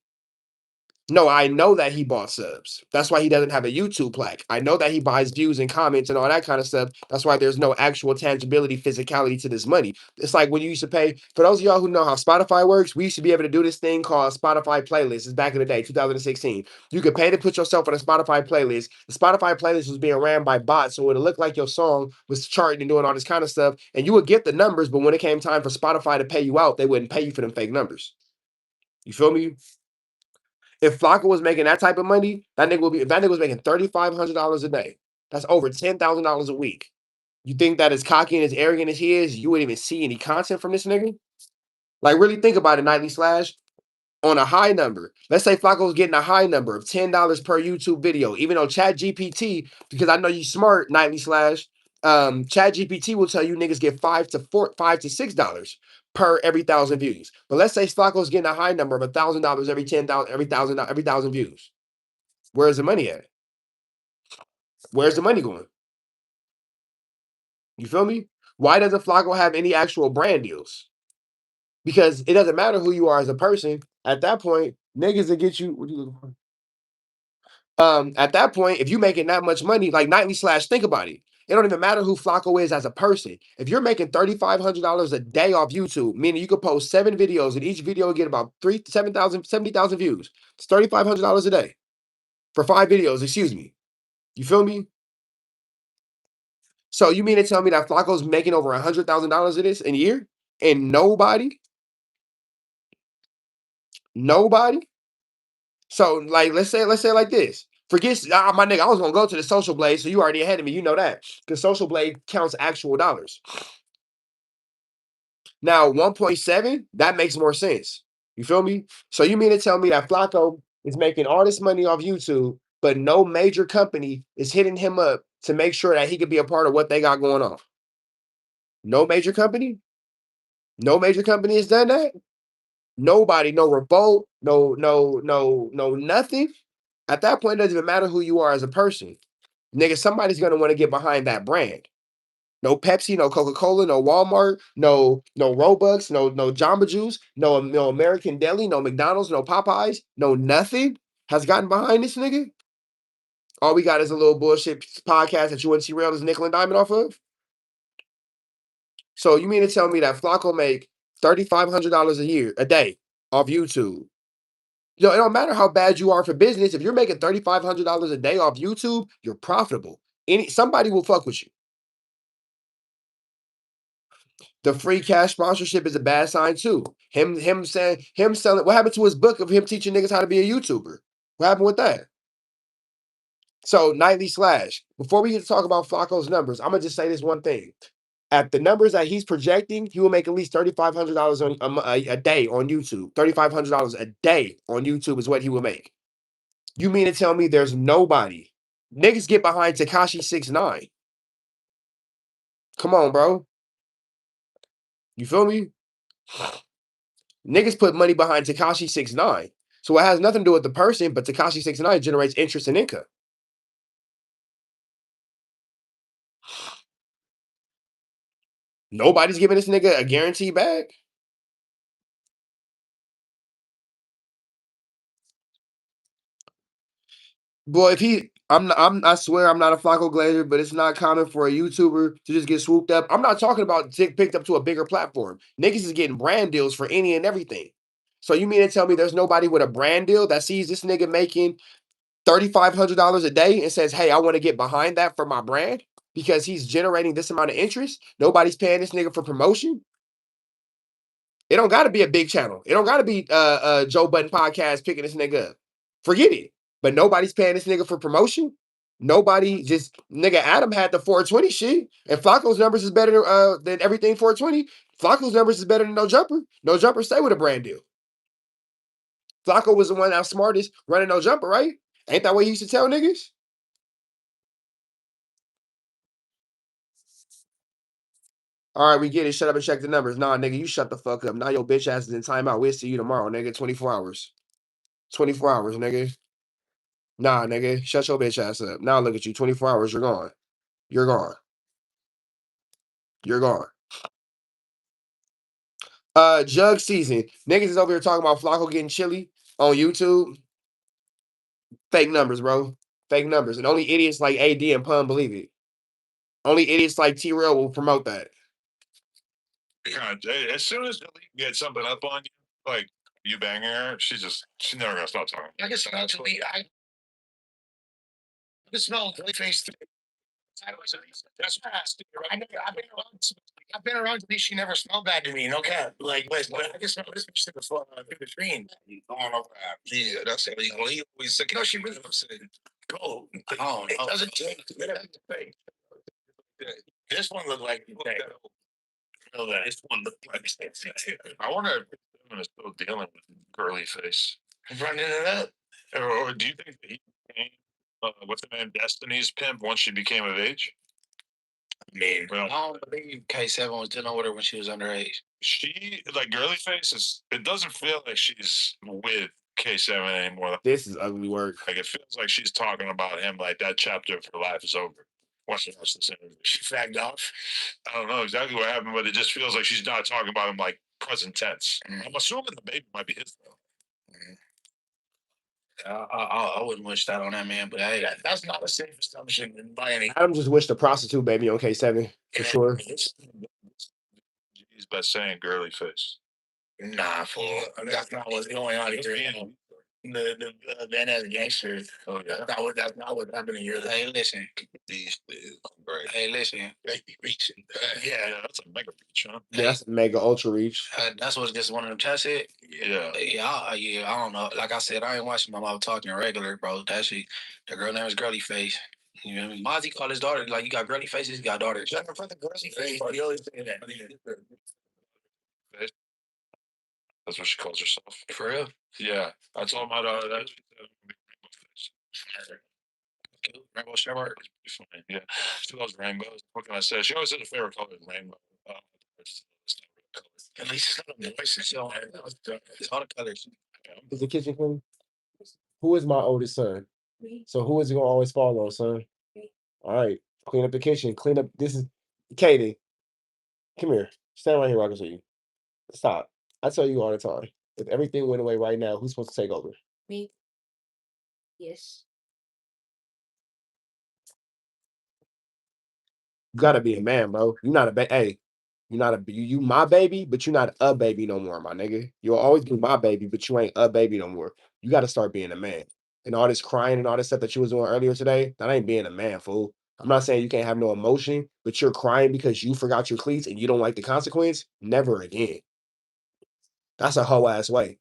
No, I know that he bought subs. That's why he doesn't have a YouTube plaque. I know that he buys views and comments and all that kind of stuff. That's why there's no actual tangibility, physicality to this money. It's like when you used to pay, for those of y'all who know how Spotify works, we used to be able to do this thing called Spotify playlists. It's back in the day, 2016. You could pay to put yourself on a Spotify playlist. The Spotify playlist was being ran by bots, so it would look like your song was charting and doing all this kind of stuff. And you would get the numbers, but when it came time for Spotify to pay you out, they wouldn't pay you for them fake numbers. You feel me? If Flakko was making that type of money, that nigga would be. If that nigga was making $3,500 a day, that's over $10,000 a week. You think that as cocky and as arrogant as he is, you wouldn't even see any content from this nigga? Like, really think about it, Nightly Slash. On a high number, let's say Flacco's getting a high number of $10 per YouTube video, even though Chat GPT, because I know you smart, Nightly Slash, Chat GPT will tell you niggas get $5 to $6 per every 1,000 views. But let's say Flacco's getting a high number of $1,000 every 10,000, every 1,000 views. Where's the money at? Where's the money going? You feel me? Why doesn't Flacco have any actual brand deals? Because it doesn't matter who you are as a person. At that point, niggas will get you. What are you looking for? At that point, if you're making that much money, like Nightly Slash, think about it. It don't even matter who Flacco is as a person. If you're making $3,500 a day off YouTube, meaning you could post 7 videos and each video will get about 70,000 views. It's $3,500 a day for 5 videos, excuse me. You feel me? So you mean to tell me that Flacco's making over $100,000 of this in a year? And nobody? So, like, let's say it like this. Forget my nigga, I was gonna go to the Social Blade, so you already ahead of me. You know that. Because Social Blade counts actual dollars. Now, 1.7, that makes more sense. You feel me? So you mean to tell me that Flacco is making all this money off YouTube, but no major company is hitting him up to make sure that he could be a part of what they got going on? No major company? No major company has done that? Nobody, no revolt, no nothing. At that point, it doesn't even matter who you are as a person. Nigga, somebody's gonna want to get behind that brand. No Pepsi, no Coca-Cola, no Walmart, no Robux, no Jamba Juice, no American Deli, no McDonald's, no Popeyes, no nothing has gotten behind this nigga. All we got is a little bullshit podcast that you wouldn't see real as nickel and diamond off of. So you mean to tell me that Flacco make $3,500 a day off YouTube? You know, it don't matter how bad you are for business. If you're making $3,500 a day off YouTube, you're profitable. Somebody will fuck with you. The free cash sponsorship is a bad sign too. Him selling. What happened to his book of him teaching niggas how to be a YouTuber? What happened with that? So Nightly Slash. Before we get to talk about Flacco's numbers, I'm gonna just say this one thing. At the numbers that he's projecting, he will make at least $3,500 a day on YouTube. $3,500 a day on YouTube is what he will make. You mean to tell me there's nobody? Niggas get behind Tekashi 6ix9ine. Come on, bro. You feel me? Niggas put money behind Tekashi 6ix9ine. So it has nothing to do with the person, but Tekashi 6ix9ine generates interest and income. Nobody's giving this nigga a guarantee back. Boy, I swear I'm not a Flacco Glazer, but it's not common for a YouTuber to just get swooped up. I'm not talking about picked up to a bigger platform. Niggas is getting brand deals for any and everything. So you mean to tell me there's nobody with a brand deal that sees this nigga making $3,500 a day and says, hey, I want to get behind that for my brand because he's generating this amount of interest? Nobody's paying this nigga for promotion. It don't got to be a big channel. It don't got to be Joe Budden podcast picking this nigga up. Forget it. But nobody's paying this nigga for promotion. Nobody just nigga Adam had the 420 shit, and Flacco's numbers is better than everything 420. Flacco's numbers is better than No Jumper. No Jumper stay with a brand deal. Flacco was the one that smartest running No Jumper, right? Ain't that what he used to tell niggas? All right, we get it. Shut up and check the numbers. Nah, nigga, you shut the fuck up. Now your bitch ass is in timeout. We'll see you tomorrow, nigga. 24 hours. 24 hours, nigga. Nah, nigga. Shut your bitch ass up. Now look at you. 24 hours, you're gone. You're gone. You're gone. Jug season. Niggas is over here talking about Flacco getting chilly on YouTube. Fake numbers, bro. Fake numbers. And only idiots like AD and Pun believe it. Only idiots like T-Rail will promote that. Yeah, as soon as Delete gets something up on you, like you banging her, she's never gonna stop talking. I can smell Delete. I can smell Delete face. That's fast. I've been around Delete. She never smelled bad to me. No cap. Like, but I can smell this bitch through the screen. Going over that. Yeah, that's it. He always said, No, she really was saying, go. Oh, it doesn't change. This one looked like this one looked like I wonder if someone is still dealing with girly face. running it up. Or do you think that he came with the man Destiny's pimp once she became of age? I mean, Well, I don't believe K7 was dealing with her when she was underage. She like girly face it doesn't feel like she's with K7 anymore. This is ugly work. Like it feels like she's talking about him like that chapter of her life is over. Watch this interview. She fagged off. I don't know exactly what happened, but it just feels like she's not talking about him like present tense. I'm assuming the baby might be his though. I wouldn't wish that on that man, but hey, that's not a safe assumption by any. Adam just wished a prostitute baby on K7 for sure. He's best saying girly face. Nah, fool. That's not what's going on here. The Van as gangsters. Oh yeah, that's not what happened in your life. Hey, listen. great. Hey, listen. Baby reaching. Yeah, that's a mega reach, huh? Yeah, that's a mega ultra reach. That's what just one of them tested. Yeah. I don't know. Like I said, I ain't watching my mom talking regular, bro. That shit, the girl name is Girly Face. You know what I mean? Mozzie called his daughter, like, you got girly faces, you got daughters. Shut up for the girly face. You always say that. That's what she calls herself. For real? Yeah. I told my daughter that. Rainbow Shepherd. Yeah. She loves rainbows. What can I say? She always said her favorite color is rainbow. At least it's not a voice. It's all the colors. Is the kitchen clean? Who is my oldest son? So who is it gonna always fall on, son? All right, clean up the kitchen. Clean up. This is Katie. Come here. Stand right here where I can see you. Stop. I tell you all the time. If everything went away right now, who's supposed to take over? Me. Yes. You gotta be a man, bro. You're not a hey. You're not a you my baby, but you're not a baby no more, my nigga. You'll always be my baby, but you ain't a baby no more. You gotta start being a man. And all this crying and all this stuff that you was doing earlier today, that ain't being a man, fool. I'm not saying you can't have no emotion, but you're crying because you forgot your cleats and you don't like the consequence. Never again. That's a hoe ass way.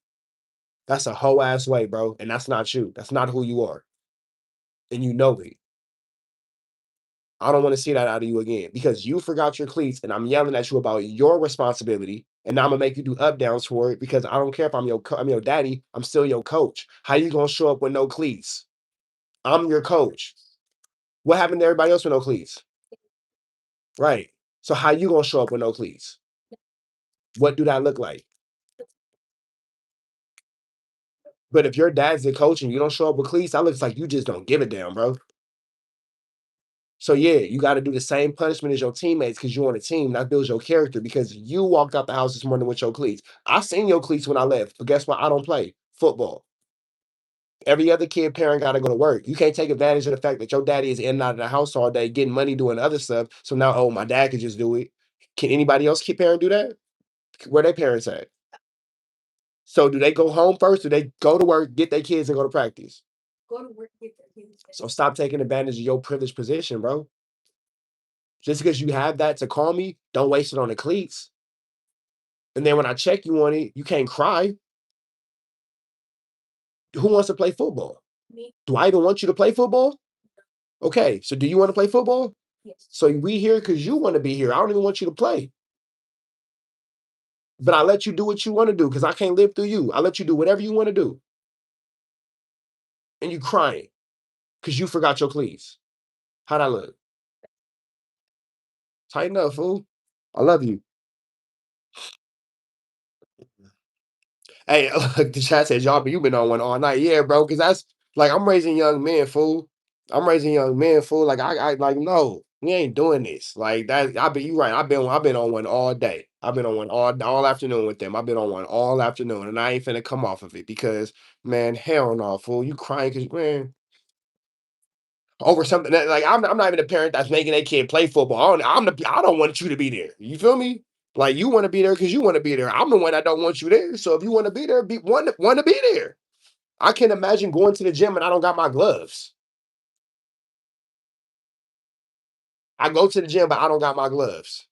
That's a hoe ass way, bro. And that's not you. That's not who you are. And you know it. I don't want to see that out of you again because you forgot your cleats and I'm yelling at you about your responsibility and now I'm gonna make you do up downs for it because I don't care if I'm your daddy, I'm still your coach. How you gonna show up with no cleats? I'm your coach. What happened to everybody else with no cleats? Right. So how you gonna show up with no cleats? What do that look like? But if your dad's the coach and you don't show up with cleats, that looks like you just don't give a damn, bro. So yeah, you got to do the same punishment as your teammates because you're on a team. That builds your character because you walked out the house this morning with your cleats. I seen your cleats when I left, but guess what? I don't play football. Every other kid parent got to go to work. You can't take advantage of the fact that your daddy is in and out of the house all day getting money doing other stuff. So now, oh, my dad could just do it. Can anybody else kid parent do that? Where their parents at? So do they go home first? Do they go to work, get their kids, and go to practice? Go to work, get their kids. So stop taking advantage of your privileged position, bro. Just because you have that to call me, don't waste it on the cleats. And then when I check you on it, you can't cry. Who wants to play football? Me. Do I even want you to play football? Okay, so do you want to play football? Yes. So we here because you want to be here. I don't even want you to play. But I let you do what you want to do because I can't live through you. I let you do whatever you want to do. And you crying because you forgot your cleats. How'd I look? Tighten up, fool. I love you. Hey, look, the chat says, y'all, but you been on one all night. Yeah, bro, because that's like, I'm raising young men, fool. I'm raising young men, fool. Like, I like, no, we ain't doing this. Like, that, you right. I've been on one all day. I've been on one all afternoon with them. I've been on one all afternoon, and I ain't finna come off of it because, man, hell no, fool. You crying because, man, over something that, like I'm not even a parent that's making a kid play football. I don't want you to be there. You feel me? Like you want to be there because you want to be there. I'm the one that don't want you there. So if you want to be there, be one to be there. I can't imagine going to the gym and I don't got my gloves. I go to the gym, but I don't got my gloves.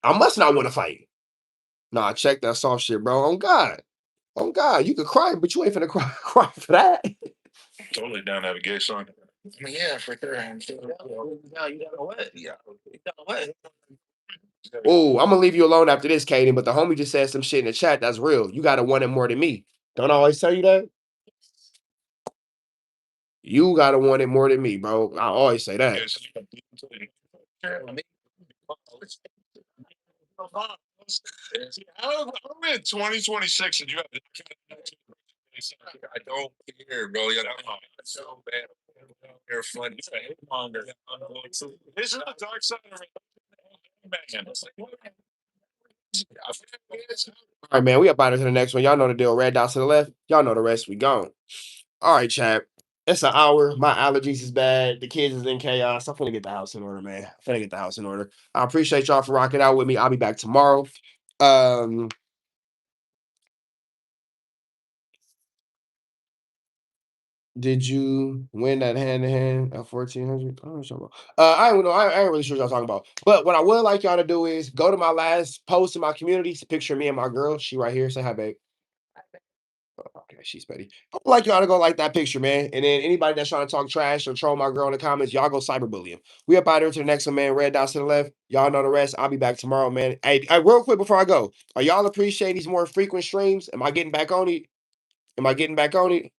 I must not want to fight. Nah, check that soft shit, bro. On God. On God. You could cry, but you ain't finna cry for that. Totally down to have a gay son. I mean, yeah, for sure. You got what? Yeah. You got what? Oh, I'm gonna leave you alone after this, Kaden. But the homie just said some shit in the chat that's real. You gotta want it more than me. Don't I always tell you that? You gotta want it more than me, bro. I always say that. I'm in 2026 and you have I don't care, bro. You know, so bad. You're fun. This is the dark side of it. All right, man. We up out of to the next one. Y'all know the deal. Red dots to the left. Y'all know the rest. We gone. All right, chat. It's an hour. My allergies is bad. The kids is in chaos. I'm finna get the house in order, man. I'm finna get the house in order. I appreciate y'all for rocking out with me. I'll be back tomorrow. Did you win that hand to hand at 1400? I don't know. I don't know. I ain't really sure what y'all talking about. But what I would like y'all to do is go to my last post in my community. It's a picture of me and my girl. She right here. Say hi, babe. Okay, she's petty. I would like y'all to go like that picture, man. And then anybody that's trying to talk trash or troll my girl in the comments, y'all go cyberbully him. We up out here to the next one, man. Red dots to the left. Y'all know the rest. I'll be back tomorrow, man. Hey, real quick before I go, are y'all appreciate these more frequent streams? Am I getting back on it? Am I getting back on it?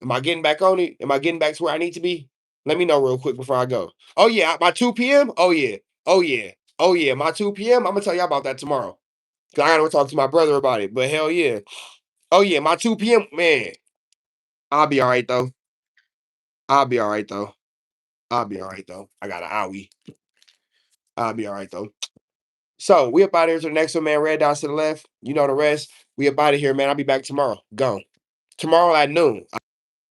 Am I getting back on it? Am I getting back to where I need to be? Let me know real quick before I go. Oh yeah, my 2 p.m. Oh yeah. Oh yeah. Oh yeah. My 2 p.m. I'm gonna tell y'all about that tomorrow. Cause I gotta go talk to my brother about it. But hell yeah. Oh yeah, my 2 p.m. Man, I'll be all right though. I'll be all right though. I'll be all right though. I got an owie. I'll be all right though. So we up out here to the next one, man. Red dots to the left. You know the rest. We up out of here, man. I'll be back tomorrow. Go. Tomorrow at noon.